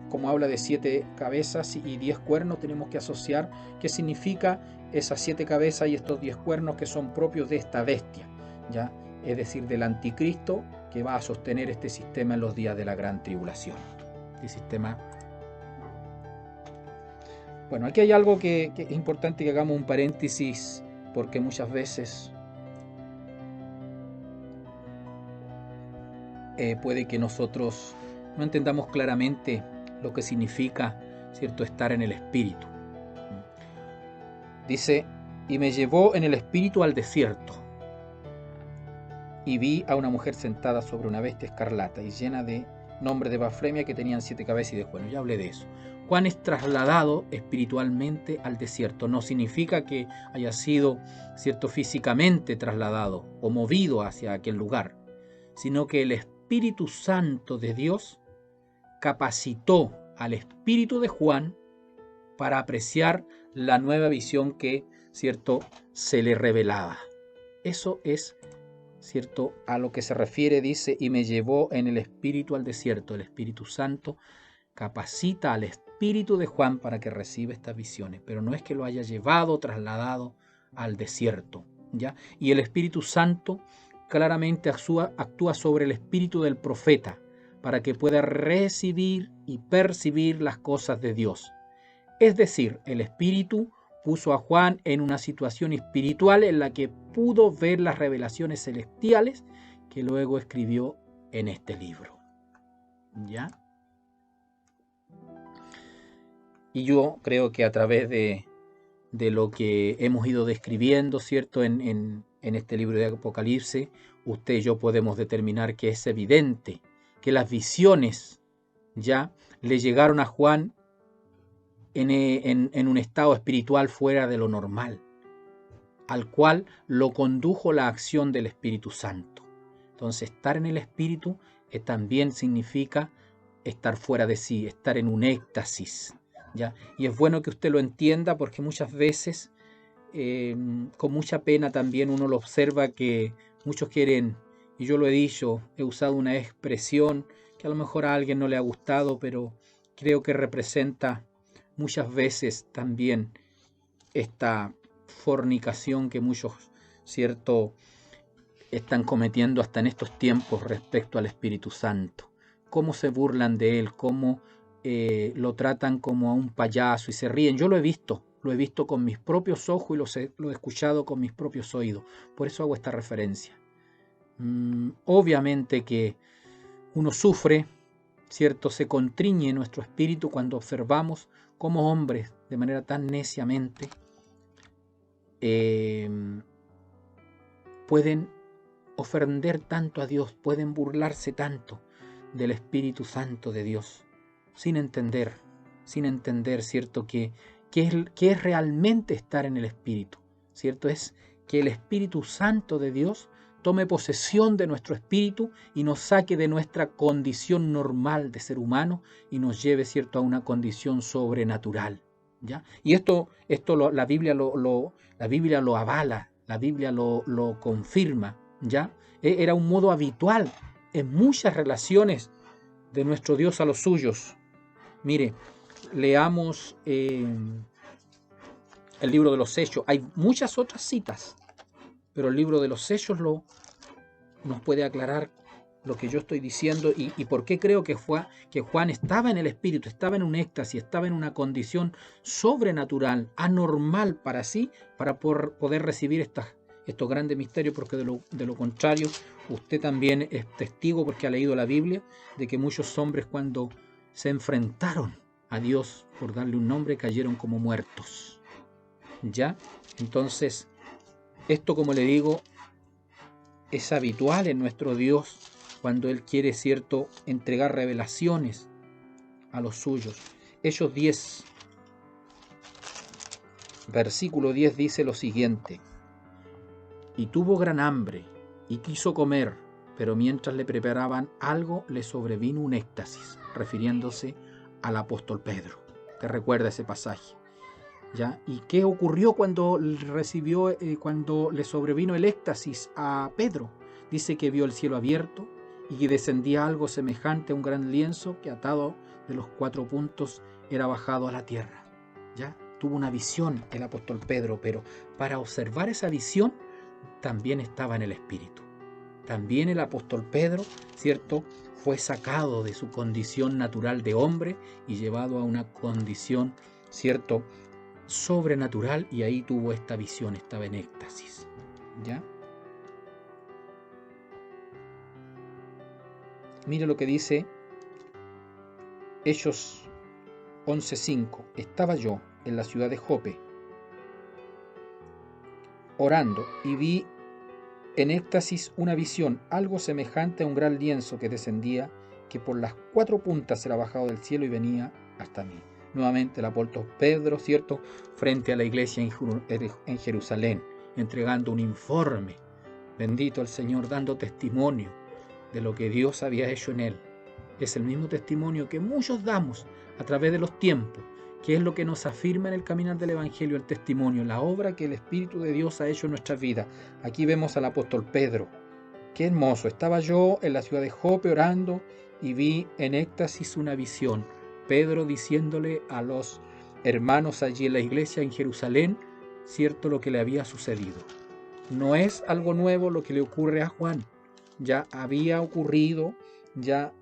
como habla de 7 cabezas y 10 cuernos, tenemos que asociar qué significa esas 7 cabezas y estos 10 cuernos que son propios de esta bestia, ¿ya? Es decir, del anticristo que va a sostener este sistema en los días de la gran tribulación. Este sistema. Bueno, aquí hay algo que es importante que hagamos un paréntesis, porque muchas veces puede que nosotros no entendamos claramente lo que significa, ¿cierto?, estar en el espíritu. Dice, y me llevó en el espíritu al desierto, y vi a una mujer sentada sobre una bestia escarlata y llena de nombre de blasfemia que tenían 7 cabezas y 10 cuernos. Ya hablé de eso. Juan es trasladado espiritualmente al desierto. No significa que haya sido, ¿cierto?, físicamente trasladado o movido hacia aquel lugar, sino que el Espíritu Santo de Dios capacitó al espíritu de Juan para apreciar la nueva visión que, ¿cierto?, se le revelaba. Eso es, ¿cierto?, a lo que se refiere, dice, y me llevó en el espíritu al desierto. El Espíritu Santo capacita al espíritu de Juan para que reciba estas visiones, pero no es que lo haya llevado, trasladado al desierto, ¿ya? Y el Espíritu Santo claramente actúa sobre el espíritu del profeta para que pueda recibir y percibir las cosas de Dios. Es decir, el Espíritu puso a Juan en una situación espiritual en la que pudo ver las revelaciones celestiales que luego escribió en este libro. ¿Ya? Y yo creo que a través de lo que hemos ido describiendo, ¿cierto?, en este libro de Apocalipsis, usted y yo podemos determinar que es evidente que las visiones ya le llegaron a Juan en un estado espiritual fuera de lo normal, al cual lo condujo la acción del Espíritu Santo. Entonces, estar en el Espíritu también significa estar fuera de sí, estar en un éxtasis, ¿ya? Y es bueno que usted lo entienda, porque muchas veces, con mucha pena también uno lo observa, que muchos quieren, y yo lo he dicho, he usado una expresión que a lo mejor a alguien no le ha gustado, pero creo que representa muchas veces también esta fornicación que muchos, ¿cierto?, están cometiendo hasta en estos tiempos respecto al Espíritu Santo. Cómo se burlan de él, cómo lo tratan como a un payaso y se ríen. Yo lo he visto con mis propios ojos y lo he escuchado con mis propios oídos. Por eso hago esta referencia. Obviamente que uno sufre, ¿cierto?, se contriñe nuestro espíritu cuando observamos cómo hombres de manera tan neciamente pueden ofender tanto a Dios, pueden burlarse tanto del Espíritu Santo de Dios, sin entender, ¿cierto?, que es realmente estar en el Espíritu, ¿cierto? Es que el Espíritu Santo de Dios tome posesión de nuestro espíritu y nos saque de nuestra condición normal de ser humano y nos lleve, ¿cierto?, a una condición sobrenatural, ¿ya? Y esto la Biblia lo avala, la Biblia lo confirma, ¿ya? Era un modo habitual en muchas relaciones de nuestro Dios a los suyos. Mire, leamos el libro de los Hechos. Hay muchas otras citas, pero el libro de los Hechos nos puede aclarar lo que yo estoy diciendo y por qué creo que Juan estaba en el Espíritu, estaba en un éxtasis, estaba en una condición sobrenatural, anormal para sí, para poder recibir estos grandes misterios, porque de lo contrario, usted también es testigo, porque ha leído la Biblia, de que muchos hombres, cuando se enfrentaron a Dios, por darle un nombre, cayeron como muertos. ¿Ya? Entonces, esto, como le digo, es habitual en nuestro Dios cuando Él quiere, ¿cierto?, entregar revelaciones a los suyos. Hechos 10, versículo 10 dice lo siguiente: y tuvo gran hambre y quiso comer, pero mientras le preparaban algo, le sobrevino un éxtasis, refiriéndose al apóstol Pedro. ¿Te recuerda ese pasaje? ¿Ya? ¿Y qué ocurrió cuando le sobrevino el éxtasis a Pedro? Dice que vio el cielo abierto y que descendía algo semejante a un gran lienzo que, atado de los 4 puntos, era bajado a la tierra. ¿Ya? Tuvo una visión el apóstol Pedro, pero para observar esa visión también estaba en el Espíritu. También el apóstol Pedro, ¿cierto?, fue sacado de su condición natural de hombre y llevado a una condición, ¿cierto?, sobrenatural, y ahí tuvo esta visión, estaba en éxtasis. ¿Ya? Mire lo que dice Hechos 11:5. Estaba yo en la ciudad de Jope orando y vi en éxtasis una visión, algo semejante a un gran lienzo que descendía, que por las 4 puntas era bajado del cielo y venía hasta mí. Nuevamente el apóstol Pedro, ¿cierto?, frente a la iglesia en Jerusalén, entregando un informe, bendito el Señor, dando testimonio de lo que Dios había hecho en él. Es el mismo testimonio que muchos damos a través de los tiempos, que es lo que nos afirma en el caminar del Evangelio, el testimonio, la obra que el Espíritu de Dios ha hecho en nuestras vidas. Aquí vemos al apóstol Pedro. Qué hermoso. Estaba yo en la ciudad de Jope orando y vi en éxtasis una visión. Pedro diciéndole a los hermanos allí en la iglesia en Jerusalén, cierto, lo que le había sucedido. No es algo nuevo lo que le ocurre a Juan. Ya había ocurrido ya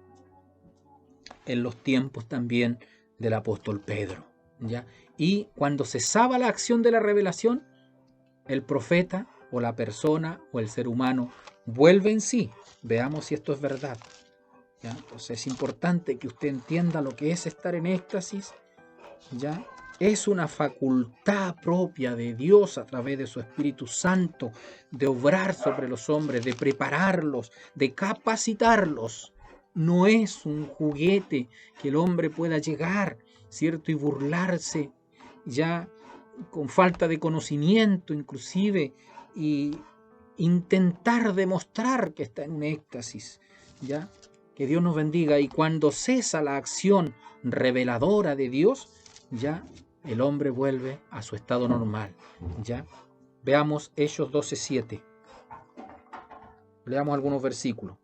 en los tiempos también del apóstol Pedro. ¿Ya? Y cuando cesaba la acción de la revelación, el profeta o la persona o el ser humano vuelve en sí. Veamos si esto es verdad. ¿Ya? Entonces es importante que usted entienda lo que es estar en éxtasis. ¿Ya? Es una facultad propia de Dios a través de su Espíritu Santo de obrar sobre los hombres, de prepararlos, de capacitarlos. No es un juguete que el hombre pueda llegar, ¿cierto?, y burlarse ya con falta de conocimiento inclusive, y intentar demostrar que está en un éxtasis. ¿Ya? Que Dios nos bendiga. Y cuando cesa la acción reveladora de Dios, ya el hombre vuelve a su estado normal. ¿Ya? Veamos Hechos 12:7. Leamos algunos versículos.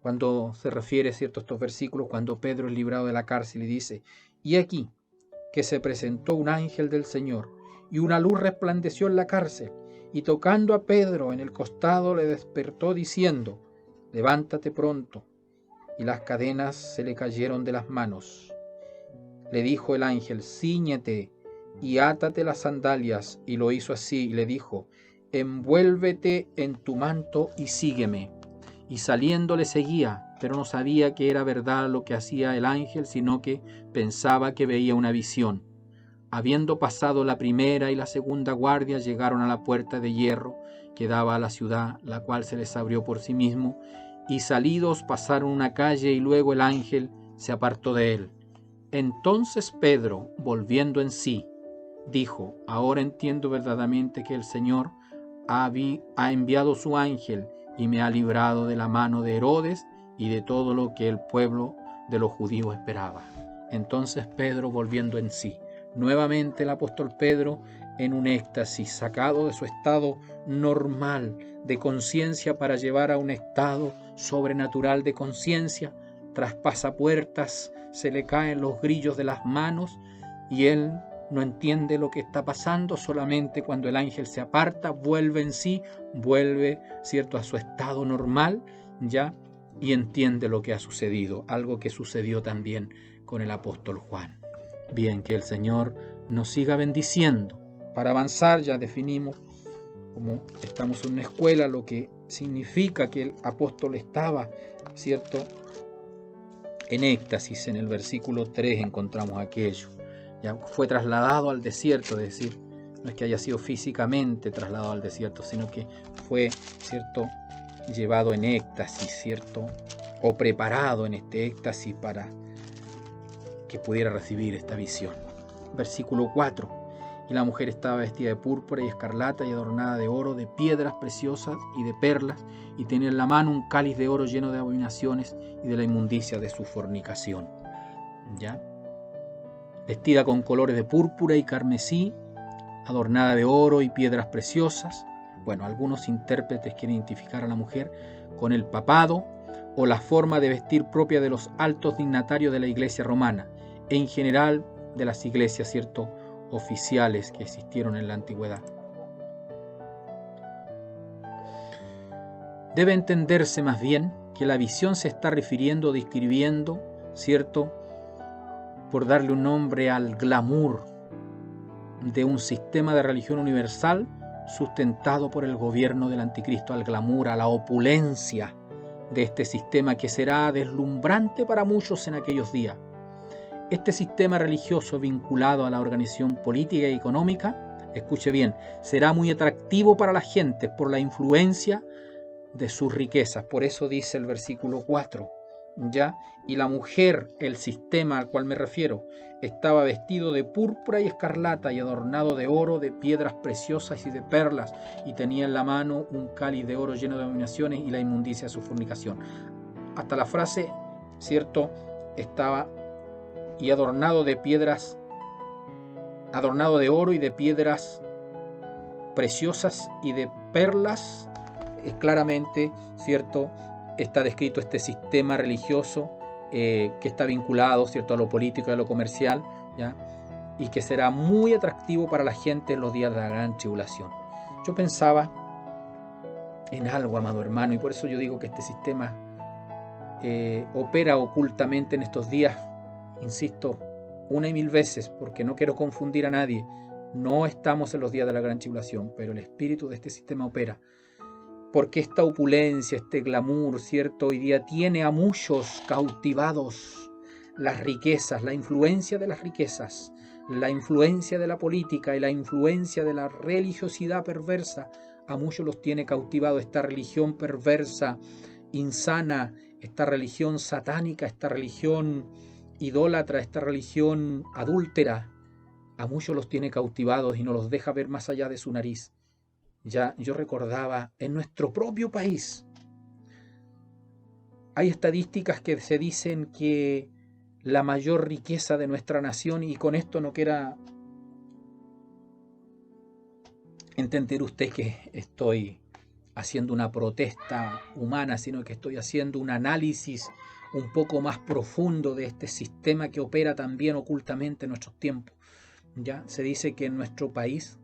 Cuando se refiere, ¿cierto?, a estos versículos, cuando Pedro es librado de la cárcel y dice: y aquí que se presentó un ángel del Señor, y una luz resplandeció en la cárcel, y tocando a Pedro en el costado le despertó diciendo: levántate pronto. Y las cadenas se le cayeron de las manos. Le dijo el ángel: cíñete y átate las sandalias. Y lo hizo así, y le dijo: envuélvete en tu manto y sígueme. Y saliendo le seguía, pero no sabía que era verdad lo que hacía el ángel, sino que pensaba que veía una visión. Habiendo pasado la primera y la segunda guardia, llegaron a la puerta de hierro que daba a la ciudad, la cual se les abrió por sí mismo, y salidos pasaron una calle, y luego el ángel se apartó de él. Entonces Pedro, volviendo en sí, dijo: ahora entiendo verdaderamente que el Señor ha enviado su ángel y me ha librado de la mano de Herodes y de todo lo que el pueblo de los judíos esperaba. Entonces Pedro, volviendo en sí. Nuevamente el apóstol Pedro en un éxtasis, sacado de su estado normal de conciencia para llevar a un estado sobrenatural de conciencia, traspasa puertas, se le caen los grillos de las manos y él no entiende lo que está pasando. Solamente cuando el ángel se aparta, vuelve en sí, vuelve, ¿cierto?, a su estado normal, ya, y entiende lo que ha sucedido, algo que sucedió también con el apóstol Juan. Bien, que el Señor nos siga bendiciendo. Para avanzar, ya definimos, como estamos en una escuela, lo que significa que el apóstol estaba, ¿cierto?, en éxtasis. En el versículo 3 encontramos aquello. Ya fue trasladado al desierto, es decir, no es que haya sido físicamente trasladado al desierto, sino que fue, ¿cierto?, llevado en éxtasis, ¿cierto?, o preparado en este éxtasis para que pudiera recibir esta visión. Versículo 4. Y la mujer estaba vestida de púrpura y escarlata y adornada de oro, de piedras preciosas y de perlas, y tenía en la mano un cáliz de oro lleno de abominaciones y de la inmundicia de su fornicación. ¿Ya? Vestida con colores de púrpura y carmesí, adornada de oro y piedras preciosas. Bueno, algunos intérpretes quieren identificar a la mujer con el papado o la forma de vestir propia de los altos dignatarios de la iglesia romana, en general de las iglesias, ¿cierto?, oficiales que existieron en la antigüedad. Debe entenderse más bien que la visión se está refiriendo o describiendo, ¿cierto?, por darle un nombre al glamour de un sistema de religión universal sustentado por el gobierno del anticristo, al glamour, a la opulencia de este sistema que será deslumbrante para muchos en aquellos días. Este sistema religioso vinculado a la organización política y económica, escuche bien, será muy atractivo para la gente por la influencia de sus riquezas. Por eso dice el versículo 4, ¿ya? Y la mujer, el sistema al cual me refiero, estaba vestido de púrpura y escarlata y adornado de oro, de piedras preciosas y de perlas, y tenía en la mano un cáliz de oro lleno de abominaciones y la inmundicia de su fornicación. Hasta la frase, ¿cierto?, estaba y adornado de piedras, adornado de oro y de piedras preciosas y de perlas. Claramente, ¿cierto?, está descrito este sistema religioso que está vinculado, ¿cierto?, a lo político y a lo comercial, ¿ya?, y que será muy atractivo para la gente en los días de la gran tribulación. Yo pensaba en algo, amado hermano, y por eso yo digo que este sistema opera ocultamente en estos días. Insisto una y mil veces, porque no quiero confundir a nadie. No estamos en los días de la gran tribulación, pero el espíritu de este sistema opera. Porque esta opulencia, este glamour, ¿cierto?, hoy día tiene a muchos cautivados. Las riquezas, la influencia de las riquezas, la influencia de la política y la influencia de la religiosidad perversa, a muchos los tiene cautivados. Esta religión perversa, insana, esta religión satánica, esta religión idólatra, esta religión adúltera, a muchos los tiene cautivados y no los deja ver más allá de su nariz. Ya yo recordaba, en nuestro propio país hay estadísticas que se dicen que la mayor riqueza de nuestra nación, y con esto no quiera entender usted que estoy haciendo una protesta humana, sino que estoy haciendo un análisis un poco más profundo de este sistema que opera también ocultamente en nuestros tiempos. Ya se dice que en nuestro país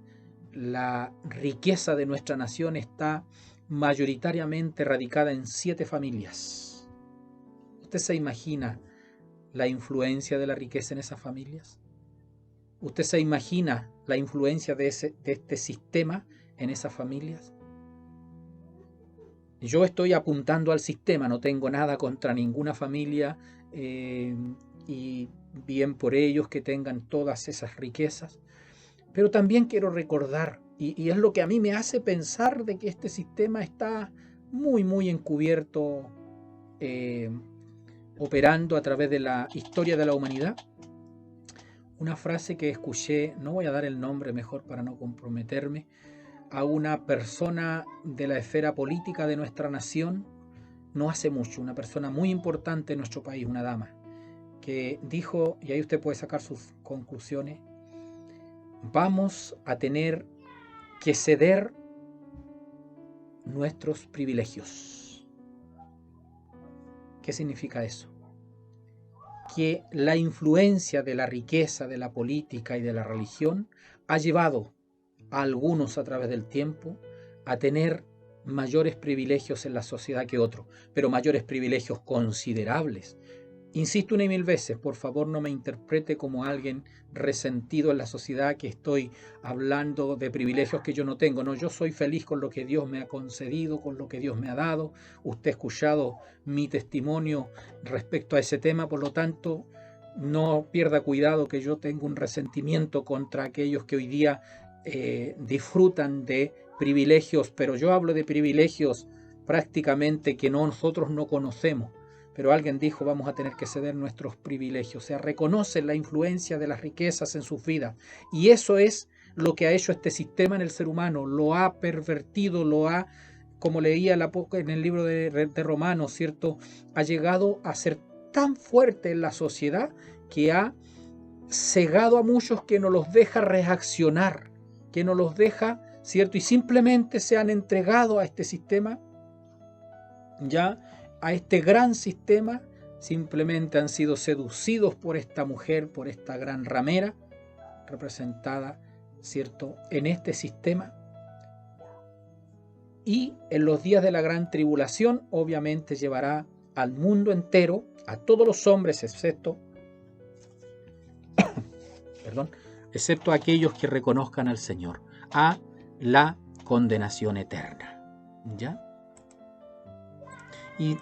la riqueza de nuestra nación está mayoritariamente radicada en 7 familias. ¿Usted se imagina la influencia de la riqueza en esas familias? ¿Usted se imagina la influencia de este sistema en esas familias? Yo estoy apuntando al sistema, no tengo nada contra ninguna familia, y bien por ellos que tengan todas esas riquezas. Pero también quiero recordar, y es lo que a mí me hace pensar de que este sistema está muy, muy encubierto, operando a través de la historia de la humanidad. Una frase que escuché, no voy a dar el nombre mejor para no comprometerme, a una persona de la esfera política de nuestra nación, no hace mucho, una persona muy importante en nuestro país, una dama, que dijo, y ahí usted puede sacar sus conclusiones: vamos a tener que ceder nuestros privilegios. ¿Qué significa eso? Que la influencia de la riqueza, de la política y de la religión ha llevado a algunos a través del tiempo a tener mayores privilegios en la sociedad que otros, pero mayores privilegios considerables. Insisto una y mil veces, por favor no me interprete como alguien resentido en la sociedad, que estoy hablando de privilegios que yo no tengo. No, yo soy feliz con lo que Dios me ha concedido, con lo que Dios me ha dado. Usted ha escuchado mi testimonio respecto a ese tema, por lo tanto, no pierda cuidado que yo tengo un resentimiento contra aquellos que hoy día disfrutan de privilegios, pero yo hablo de privilegios prácticamente que nosotros no conocemos. Pero alguien dijo, vamos a tener que ceder nuestros privilegios. O sea, reconocen la influencia de las riquezas en sus vidas. Y eso es lo que ha hecho este sistema en el ser humano, lo ha pervertido, lo ha, como leía en el libro de Romanos, ¿cierto? Ha llegado a ser tan fuerte en la sociedad que ha cegado a muchos, que no los deja reaccionar, que no los deja, ¿cierto? Y simplemente se han entregado a este sistema, ya, a este gran sistema, simplemente han sido seducidos por esta mujer, por esta gran ramera, representada, ¿cierto?, en este sistema. Y en los días de la gran tribulación, obviamente llevará al mundo entero, a todos los hombres, excepto aquellos que reconozcan al Señor, a la condenación eterna. ¿Ya? Y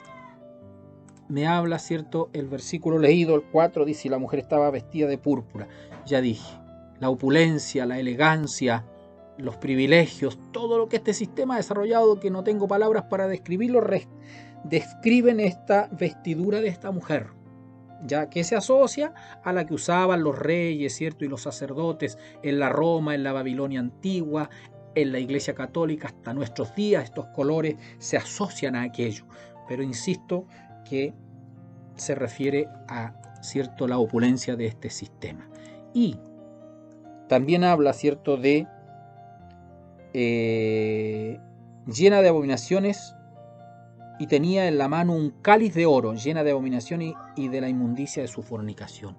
me habla, ¿cierto?, el versículo leído, el 4, dice: y la mujer estaba vestida de púrpura. Ya dije, la opulencia, la elegancia, los privilegios, todo lo que este sistema ha desarrollado, que no tengo palabras para describirlo, describen esta vestidura de esta mujer, ya que se asocia a la que usaban los reyes, ¿cierto?, y los sacerdotes en la Roma, en la Babilonia antigua, en la Iglesia Católica hasta nuestros días. Estos colores se asocian a aquello, pero insisto que se refiere a, ¿cierto?, la opulencia de este sistema. Y también habla, ¿cierto?, de llena de abominaciones, y tenía en la mano un cáliz de oro, llena de abominación y de la inmundicia de su fornicación.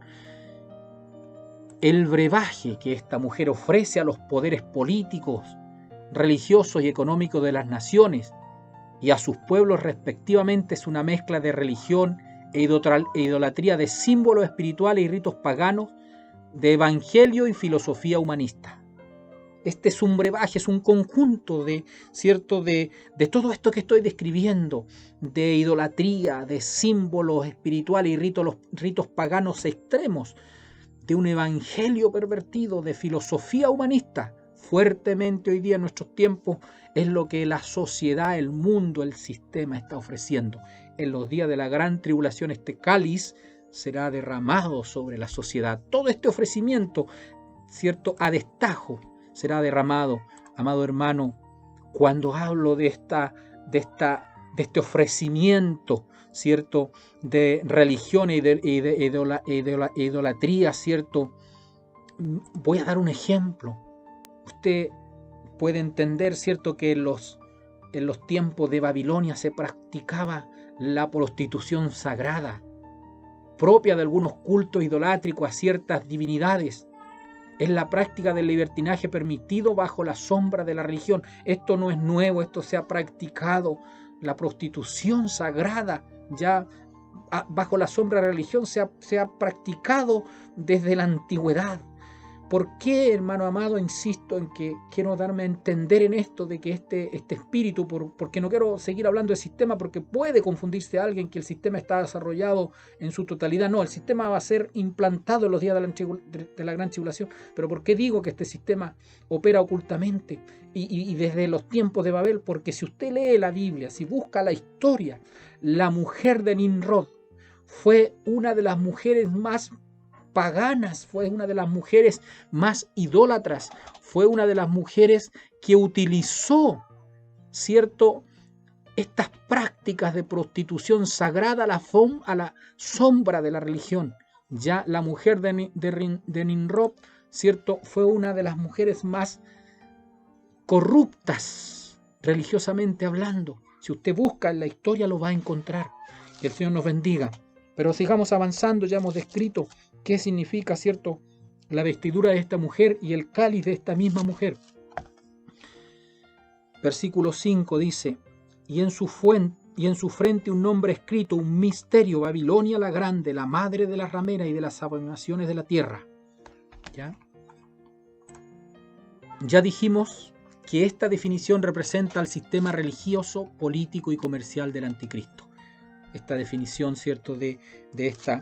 El brebaje que esta mujer ofrece a los poderes políticos, religiosos y económicos de las naciones y a sus pueblos respectivamente es una mezcla de religión e idolatría, de símbolos espirituales y ritos paganos, de evangelio y filosofía humanista. Este es un brebaje, es un conjunto de, ¿cierto?, de todo esto que estoy describiendo, de idolatría, de símbolos espirituales y ritos paganos extremos, de un evangelio pervertido, de filosofía humanista. Fuertemente hoy día en nuestros tiempos es lo que la sociedad, el mundo, el sistema está ofreciendo. En los días de la gran tribulación este cáliz será derramado sobre la sociedad. Todo este ofrecimiento, ¿cierto?, a destajo será derramado. Amado hermano, cuando hablo de este ofrecimiento, ¿cierto?, de religión y de idolatría, ¿cierto?, voy a dar un ejemplo. Usted puede entender, ¿cierto?, que en los tiempos de Babilonia se practicaba la prostitución sagrada, propia de algunos cultos idolátricos a ciertas divinidades. Es la práctica del libertinaje permitido bajo la sombra de la religión. Esto no es nuevo, esto se ha practicado. La prostitución sagrada, ya bajo la sombra de la religión, se ha practicado desde la antigüedad. ¿Por qué, hermano amado, insisto en que quiero darme a entender en esto de que este espíritu, porque no quiero seguir hablando del sistema, porque puede confundirse a alguien que el sistema está desarrollado en su totalidad? No, el sistema va a ser implantado en los días de la gran tribulación. Pero ¿por qué digo que este sistema opera ocultamente y desde los tiempos de Babel? Porque si usted lee la Biblia, si busca la historia, la mujer de Nimrod fue una de las mujeres más paganas, fue una de las mujeres más idólatras, fue una de las mujeres que utilizó, ¿cierto?, estas prácticas de prostitución sagrada a la sombra de la religión. Ya la mujer de Nimrod, ¿cierto?, fue una de las mujeres más corruptas, religiosamente hablando. Si usted busca en la historia lo va a encontrar. Que el Señor nos bendiga. Pero sigamos avanzando, ya hemos descrito qué significa, ¿cierto?, la vestidura de esta mujer y el cáliz de esta misma mujer. Versículo 5 dice: y en su frente un nombre escrito, un misterio: Babilonia la grande, la madre de la ramera y de las abominaciones de la tierra. Ya dijimos que esta definición representa al sistema religioso, político y comercial del anticristo. Esta definición, ¿cierto?, de esta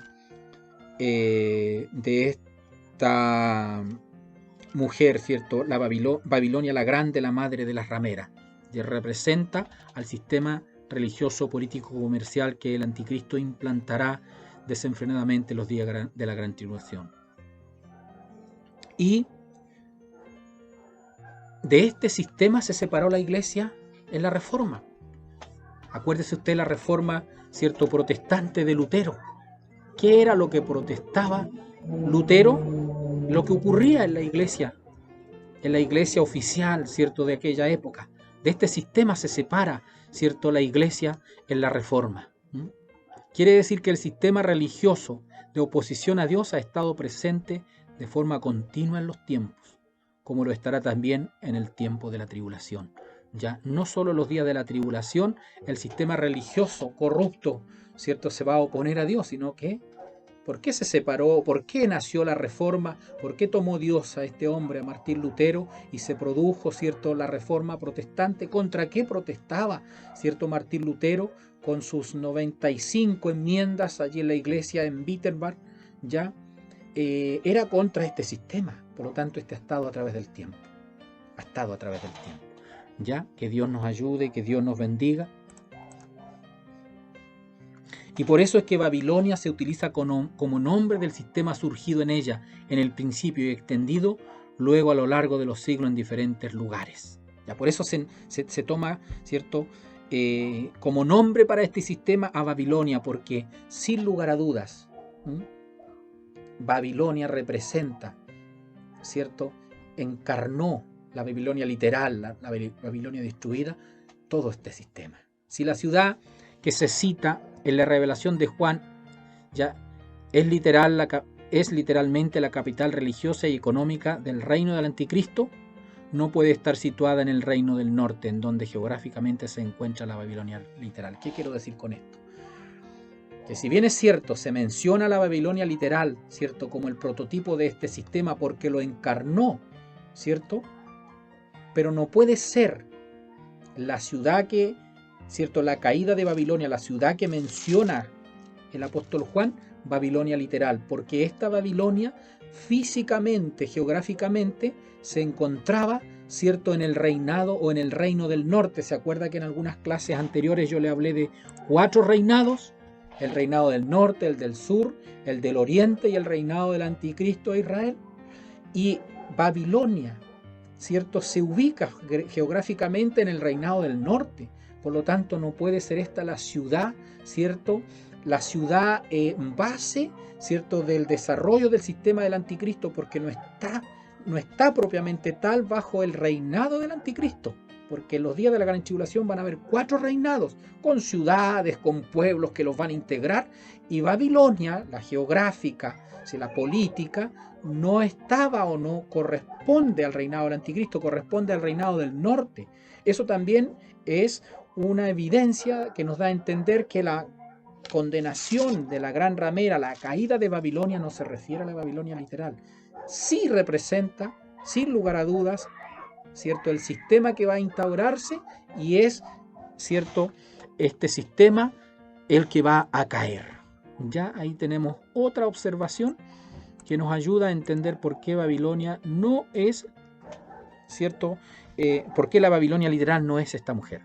mujer, ¿cierto?, la Babilonia la grande, la madre de las rameras, que representa al sistema religioso, político, comercial que el anticristo implantará desenfrenadamente los días de la gran tribulación. Y de este sistema se separó la iglesia en la Reforma. Acuérdese usted la Reforma, cierto, protestante de Lutero. ¿Qué era lo que protestaba Lutero? Lo que ocurría en la iglesia oficial, cierto, de aquella época. De este sistema se separa, cierto, la iglesia en la Reforma. Quiere decir que el sistema religioso de oposición a Dios ha estado presente de forma continua en los tiempos, como lo estará también en el tiempo de la tribulación. Ya no solo en los días de la tribulación el sistema religioso corrupto, cierto, se va a oponer a Dios, sino que ¿por qué se separó? ¿Por qué nació la Reforma? ¿Por qué tomó Dios a este hombre, a Martín Lutero, y se produjo, cierto, la Reforma protestante? ¿Contra qué protestaba, cierto, Martín Lutero con sus 95 enmiendas allí en la iglesia en Wittenberg? Ya era contra este sistema. Por lo tanto, este ha estado a través del tiempo. Ha estado a través del tiempo. Ya, que Dios nos ayude, que Dios nos bendiga. Y por eso es que Babilonia se utiliza como nombre del sistema surgido en ella, en el principio y extendido luego a lo largo de los siglos en diferentes lugares. Ya, por eso se toma, ¿cierto?, como nombre para este sistema a Babilonia, porque sin lugar a dudas, Babilonia representa, ¿cierto?, encarnó la Babilonia literal, la Babilonia destruida, todo este sistema. Si la ciudad que se cita en la revelación de Juan ya es literalmente la capital religiosa y económica del reino del anticristo, no puede estar situada en el reino del norte, en donde geográficamente se encuentra la Babilonia literal. ¿Qué quiero decir con esto? Que si bien es cierto, se menciona la Babilonia literal, ¿cierto?, como el prototipo de este sistema porque lo encarnó, ¿cierto?, pero no puede ser la ciudad que, ¿cierto?, la caída de Babilonia, la ciudad que menciona el apóstol Juan, Babilonia literal, porque esta Babilonia físicamente, geográficamente, se encontraba, ¿cierto?, en el reinado o en el reino del norte. ¿Se acuerda que en algunas clases anteriores yo le hablé de 4 reinados? El reinado del norte, el del sur, el del oriente y el reinado del anticristo de Israel. Y Babilonia, ¿cierto?, se ubica geográficamente en el reinado del norte. Por lo tanto, no puede ser esta la ciudad, ¿cierto?, la ciudad base, ¿cierto?, del desarrollo del sistema del anticristo, porque no está propiamente tal bajo el reinado del anticristo. Porque en los días de la gran tribulación van a haber 4 reinados, con ciudades, con pueblos que los van a integrar, y Babilonia, la geográfica, la política, no estaba o no corresponde al reinado del anticristo, corresponde al reinado del norte. Eso también es una evidencia que nos da a entender que la condenación de la gran ramera, la caída de Babilonia, no se refiere a la Babilonia literal. Sí representa, sin lugar a dudas, ¿cierto?, el sistema que va a instaurarse, y es, ¿cierto?, este sistema el que va a caer. Ya ahí tenemos otra observación que nos ayuda a entender por qué Babilonia no es, ¿cierto?, por qué la Babilonia literal no es esta mujer.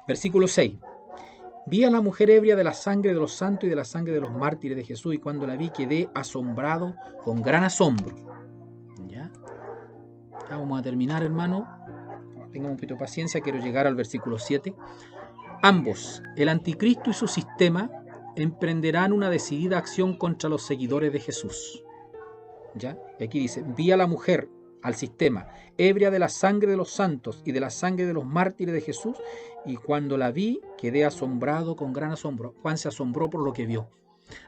Versículo 6. Vi a la mujer ebria de la sangre de los santos y de la sangre de los mártires de Jesús, y cuando la vi quedé asombrado con gran asombro. ¿Ya? Ya vamos a terminar, hermano. Tengan un poquito de paciencia, quiero llegar al versículo 7. Ambos, el anticristo y su sistema, emprenderán una decidida acción contra los seguidores de Jesús. ¿Ya? Y aquí dice, vi a la mujer, al sistema, ebria de la sangre de los santos y de la sangre de los mártires de Jesús, y cuando la vi quedé asombrado con gran asombro. Juan se asombró por lo que vio.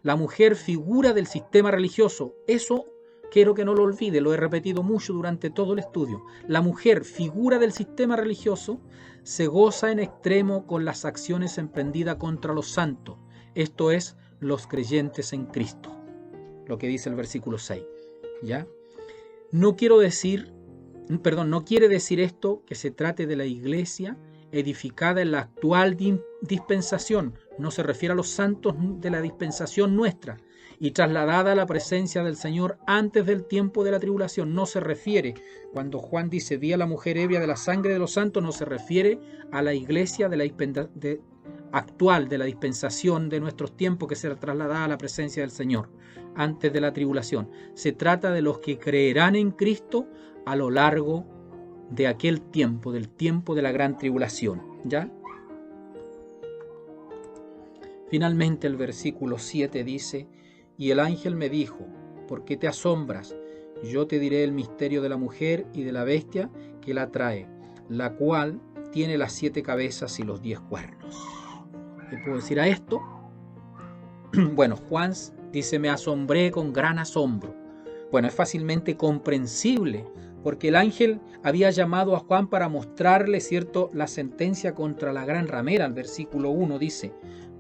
La mujer, figura del sistema religioso. Eso quiero que no lo olvide, lo he repetido mucho durante todo el estudio. La mujer, figura del sistema religioso, se goza en extremo con las acciones emprendidas contra los santos, esto es, los creyentes en Cristo. Lo que dice el versículo 6. ¿Ya? No quiere decir esto que se trate de la iglesia edificada en la actual dispensación. No se refiere a los santos de la dispensación nuestra y trasladada a la presencia del Señor antes del tiempo de la tribulación. No se refiere, cuando Juan dice vi a la mujer ebria de la sangre de los santos, no se refiere a la iglesia actual de la dispensación de nuestros tiempos que será trasladada a la presencia del Señor antes de la tribulación. Se trata de los que creerán en Cristo a lo largo de aquel tiempo, del tiempo de la gran tribulación, ¿ya? Finalmente el versículo 7 dice: y el ángel me dijo, ¿por qué te asombras? Yo te diré el misterio de la mujer y de la bestia que la trae, la cual tiene las 7 cabezas y los 10 cuernos. ¿Qué puedo decir a esto? Bueno, Juan dice: me asombré con gran asombro. Bueno, es fácilmente comprensible, porque el ángel había llamado a Juan para mostrarle, ¿cierto?, la sentencia contra la gran ramera. El versículo 1 dice: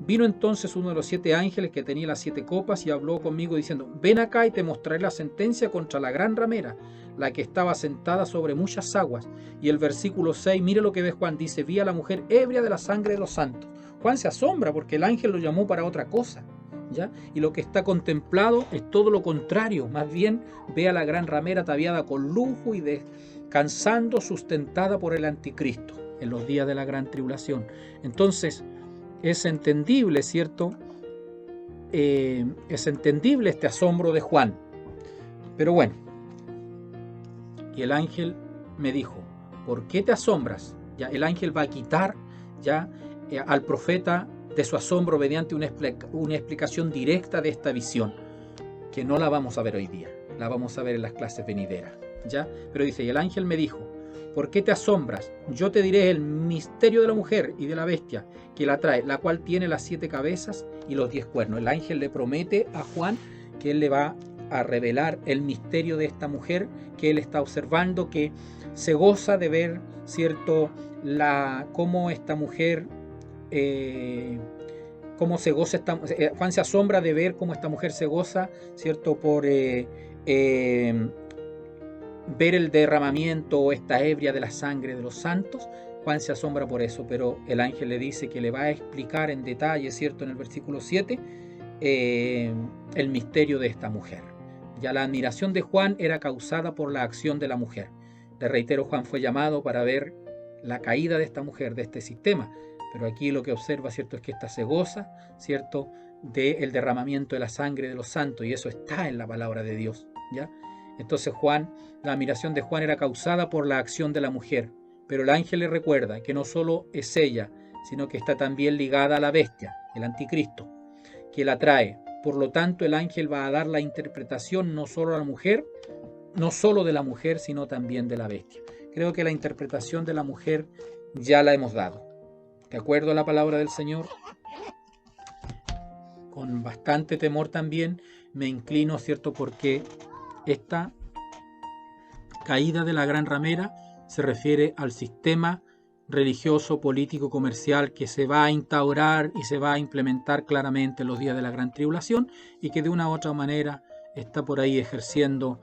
vino entonces uno de los 7 ángeles que tenía las 7 copas y habló conmigo diciendo: ven acá y te mostraré la sentencia contra la gran ramera, la que estaba sentada sobre muchas aguas. Y el versículo 6, mire lo que ve Juan, dice: vi a la mujer ebria de la sangre de los santos. Juan se asombra porque el ángel lo llamó para otra cosa, ¿ya? Y lo que está contemplado es todo lo contrario. Más bien ve a la gran ramera ataviada con lujo y descansando, sustentada por el anticristo en los días de la gran tribulación. Entonces es entendible, ¿cierto? Es entendible este asombro de Juan. Pero bueno, y el ángel me dijo: ¿por qué te asombras? Ya, el ángel va a quitar ya al profeta de su asombro mediante una explicación directa de esta visión, que no la vamos a ver hoy día, la vamos a ver en las clases venideras, ¿ya? Pero dice: y el ángel me dijo: ¿por qué te asombras? Yo te diré el misterio de la mujer y de la bestia que la trae, la cual tiene las 7 cabezas y los 10 cuernos. El ángel le promete a Juan que él le va a revelar el misterio de esta mujer que él está observando, que se goza de ver, ¿cierto?, cómo esta mujer... cómo se goza Juan se asombra de ver cómo esta mujer se goza, ¿cierto?, por ver el derramamiento o esta ebria de la sangre de los santos. Juan se asombra por eso, pero el ángel le dice que le va a explicar en detalle, ¿cierto?, en el versículo 7, el misterio de esta mujer. Ya la admiración de Juan era causada por la acción de la mujer. Le reitero, Juan fue llamado para ver la caída de esta mujer, de este sistema. Pero aquí lo que observa, ¿cierto?, es que ésta se goza, ¿cierto?, del derramamiento de la sangre de los santos, y eso está en la palabra de Dios, ¿ya? Entonces la admiración de Juan era causada por la acción de la mujer, pero el ángel le recuerda que no solo es ella, sino que está también ligada a la bestia, el anticristo, que la trae. Por lo tanto, el ángel va a dar la interpretación no solo a la mujer, no solo de la mujer, sino también de la bestia. Creo que la interpretación de la mujer ya la hemos dado. De acuerdo a la palabra del Señor, con bastante temor también me inclino, ¿cierto?, porque esta caída de la gran ramera se refiere al sistema religioso, político, comercial que se va a instaurar y se va a implementar claramente en los días de la gran tribulación, y que de una u otra manera está por ahí ejerciendo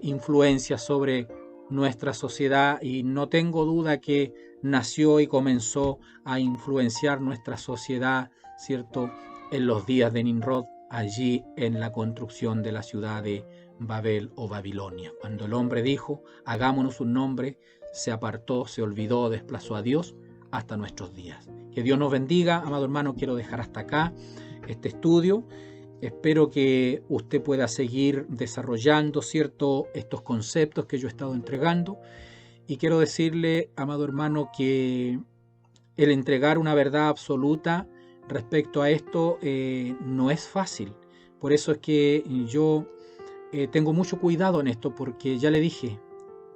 influencia sobre nuestra sociedad, y no tengo duda que nació y comenzó a influenciar nuestra sociedad, ¿cierto?, en los días de Nimrod, allí en la construcción de la ciudad de Babel o Babilonia. Cuando el hombre dijo: hagámonos un nombre, se apartó, se olvidó, desplazó a Dios hasta nuestros días. Que Dios nos bendiga, amado hermano. Quiero dejar hasta acá este estudio. Espero que usted pueda seguir desarrollando, ¿cierto?, estos conceptos que yo he estado entregando. Y quiero decirle, amado hermano, que el entregar una verdad absoluta respecto a esto no es fácil. Por eso es que yo tengo mucho cuidado en esto, porque ya le dije,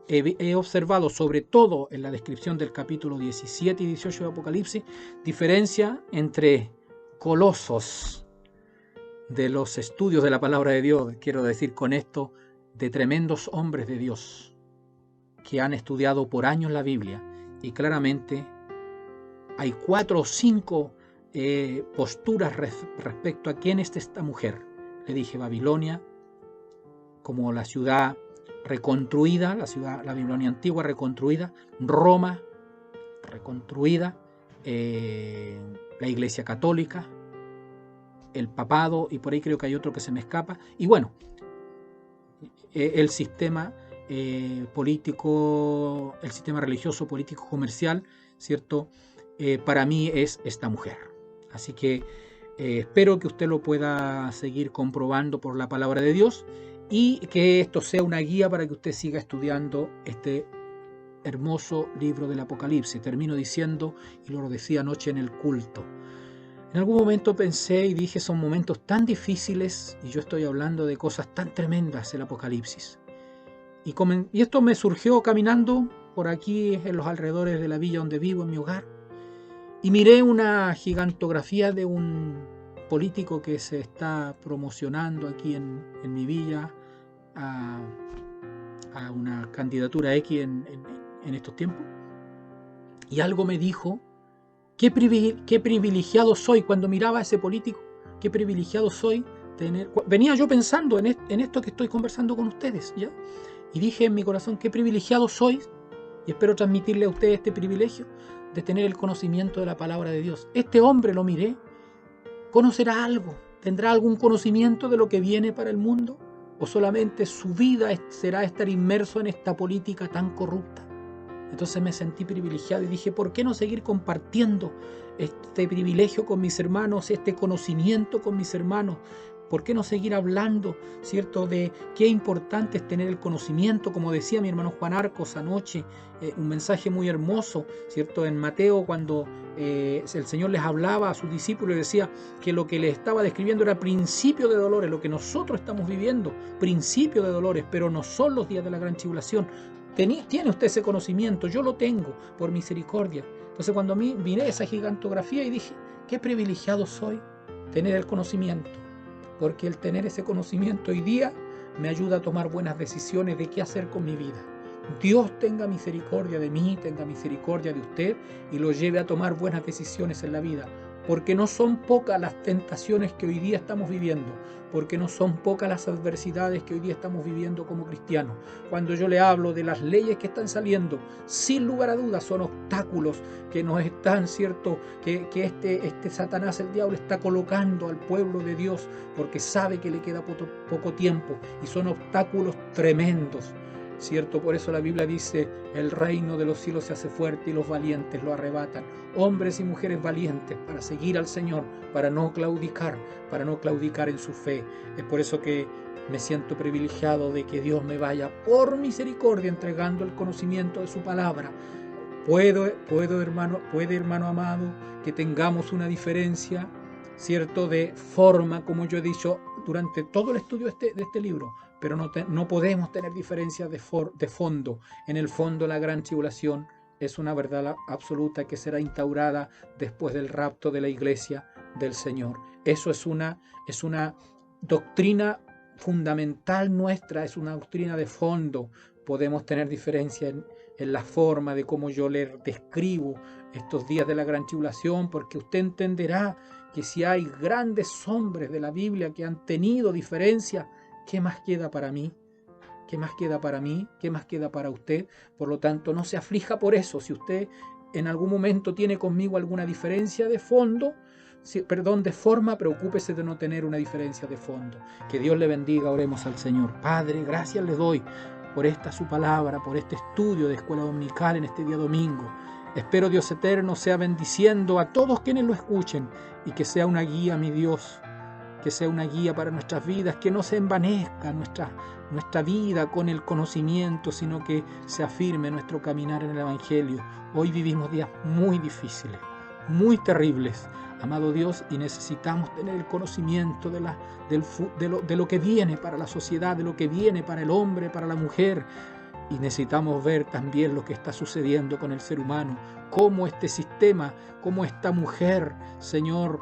he observado, sobre todo en la descripción del capítulo 17 y 18 de Apocalipsis, diferencia entre colosos de los estudios de la palabra de Dios, quiero decir con esto, de tremendos hombres de Dios que han estudiado por años la Biblia, y claramente hay 4 o 5 posturas respecto a quién es esta mujer. Le dije: Babilonia, como la ciudad reconstruida, la Babilonia antigua reconstruida; Roma reconstruida; la Iglesia Católica; el papado, y por ahí creo que hay otro que se me escapa. Y bueno, el sistema político, el sistema religioso, político, comercial, ¿cierto? Para mí es esta mujer. Así que espero que usted lo pueda seguir comprobando por la palabra de Dios, y que esto sea una guía para que usted siga estudiando este hermoso libro del Apocalipsis. Termino diciendo, y lo decía anoche en el culto, en algún momento pensé y dije, son momentos tan difíciles y yo estoy hablando de cosas tan tremendas el Apocalipsis. Y esto me surgió caminando por aquí en los alrededores de la villa donde vivo, en mi hogar, y miré una gigantografía de un político que se está promocionando aquí en mi villa a una candidatura X en estos tiempos. Y algo me dijo, qué privilegiado soy cuando miraba a ese político, qué privilegiado soy venía yo pensando en esto que estoy conversando con ustedes, ¿ya? Y dije en mi corazón, qué privilegiado soy, y espero transmitirle a ustedes este privilegio de tener el conocimiento de la palabra de Dios. Este hombre, lo miré, ¿conocerá algo? ¿Tendrá algún conocimiento de lo que viene para el mundo? ¿O solamente su vida será estar inmerso en esta política tan corrupta? Entonces me sentí privilegiado y dije, ¿por qué no seguir compartiendo este privilegio con mis hermanos, este conocimiento con mis hermanos? ¿Por qué no seguir hablando, cierto, de qué importante es tener el conocimiento? Como decía mi hermano Juan Arcos anoche, un mensaje muy hermoso, cierto, en Mateo, cuando el Señor les hablaba a sus discípulos y decía que lo que les estaba describiendo era principio de dolores, lo que nosotros estamos viviendo, principio de dolores, pero no son los días de la gran tribulación. ¿Tiene usted ese conocimiento? Yo lo tengo, por misericordia. Entonces cuando miré esa gigantografía y dije, qué privilegiado soy tener el conocimiento, porque el tener ese conocimiento hoy día me ayuda a tomar buenas decisiones de qué hacer con mi vida. Dios tenga misericordia de mí, tenga misericordia de usted y lo lleve a tomar buenas decisiones en la vida, porque no son pocas las tentaciones que hoy día estamos viviendo, porque no son pocas las adversidades que hoy día estamos viviendo como cristianos. Cuando yo le hablo de las leyes que están saliendo, sin lugar a dudas son obstáculos que nos están, ¿cierto? Que este Satanás, el diablo, está colocando al pueblo de Dios, porque sabe que le queda poco tiempo, y son obstáculos tremendos, ¿cierto? Por eso la Biblia dice, el reino de los cielos se hace fuerte y los valientes lo arrebatan. Hombres y mujeres valientes para seguir al Señor, para no claudicar en su fe. Es por eso que me siento privilegiado de que Dios me vaya por misericordia entregando el conocimiento de su palabra. Puede, hermano amado, que tengamos una diferencia, ¿cierto?, de forma, como yo he dicho durante todo el estudio de este libro, pero no podemos tener diferencias de fondo. En el fondo, la gran tribulación es una verdad absoluta que será instaurada después del rapto de la iglesia del Señor. Eso es una doctrina fundamental nuestra, es una doctrina de fondo. Podemos tener diferencia en la forma de cómo yo le describo estos días de la gran tribulación, porque usted entenderá que si hay grandes hombres de la Biblia que han tenido diferencia, ¿qué más queda para mí? ¿Qué más queda para mí? ¿Qué más queda para usted? Por lo tanto, no se aflija por eso. Si usted en algún momento tiene conmigo alguna diferencia de fondo, de forma, preocúpese de no tener una diferencia de fondo. Que Dios le bendiga. Oremos al Señor. Padre, gracias le doy por esta su palabra, por este estudio de escuela dominical en este día domingo. Espero, Dios eterno, sea bendiciendo a todos quienes lo escuchen y que sea una guía, mi Dios, que sea una guía para nuestras vidas, que no se envanezca nuestra vida con el conocimiento, sino que se afirme nuestro caminar en el Evangelio. Hoy vivimos días muy difíciles, muy terribles, amado Dios, y necesitamos tener el conocimiento de lo que viene para la sociedad, de lo que viene para el hombre, para la mujer. Y necesitamos ver también lo que está sucediendo con el ser humano, cómo este sistema, cómo esta mujer, Señor,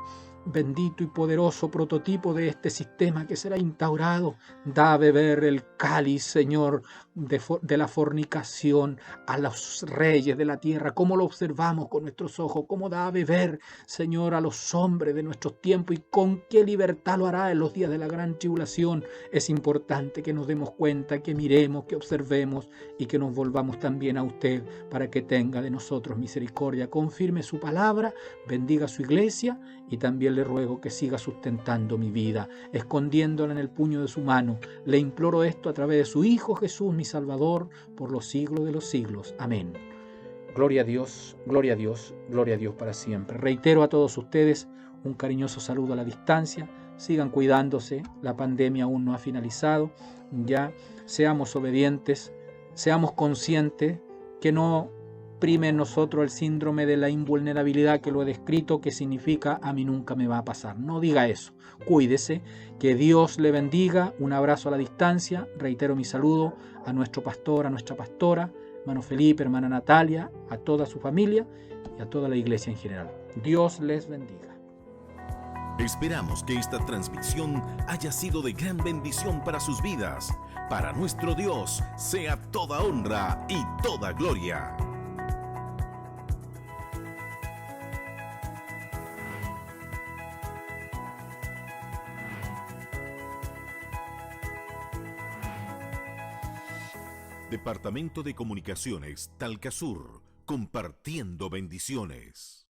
bendito y poderoso prototipo de este sistema que será instaurado, da a beber el cáliz, Señor, de la fornicación a los reyes de la tierra, como lo observamos con nuestros ojos, cómo da a beber, Señor, a los hombres de nuestros tiempos, y con qué libertad lo hará en los días de la gran tribulación. Es importante que nos demos cuenta, que miremos, que observemos y que nos volvamos también a usted para que tenga de nosotros misericordia. Confirme su palabra, bendiga su iglesia, y también le ruego que siga sustentando mi vida, escondiéndola en el puño de su mano. Le imploro esto a través de su Hijo Jesús, mi Salvador, por los siglos de los siglos. Amén. Gloria a Dios, gloria a Dios, gloria a Dios para siempre. Reitero a todos ustedes un cariñoso saludo a la distancia. Sigan cuidándose, la pandemia aún no ha finalizado. Ya seamos obedientes, seamos conscientes que no prime en nosotros el síndrome de la invulnerabilidad que lo he descrito, que significa a mí nunca me va a pasar. No diga eso. Cuídese, que Dios le bendiga. Un abrazo a la distancia. Reitero mi saludo a nuestro pastor, a nuestra pastora, hermano Felipe, hermana Natalia, a toda su familia y a toda la iglesia en general. Dios les bendiga. Esperamos que esta transmisión haya sido de gran bendición para sus vidas. Para nuestro Dios sea toda honra y toda gloria. Departamento de Comunicaciones Talcasur, compartiendo bendiciones.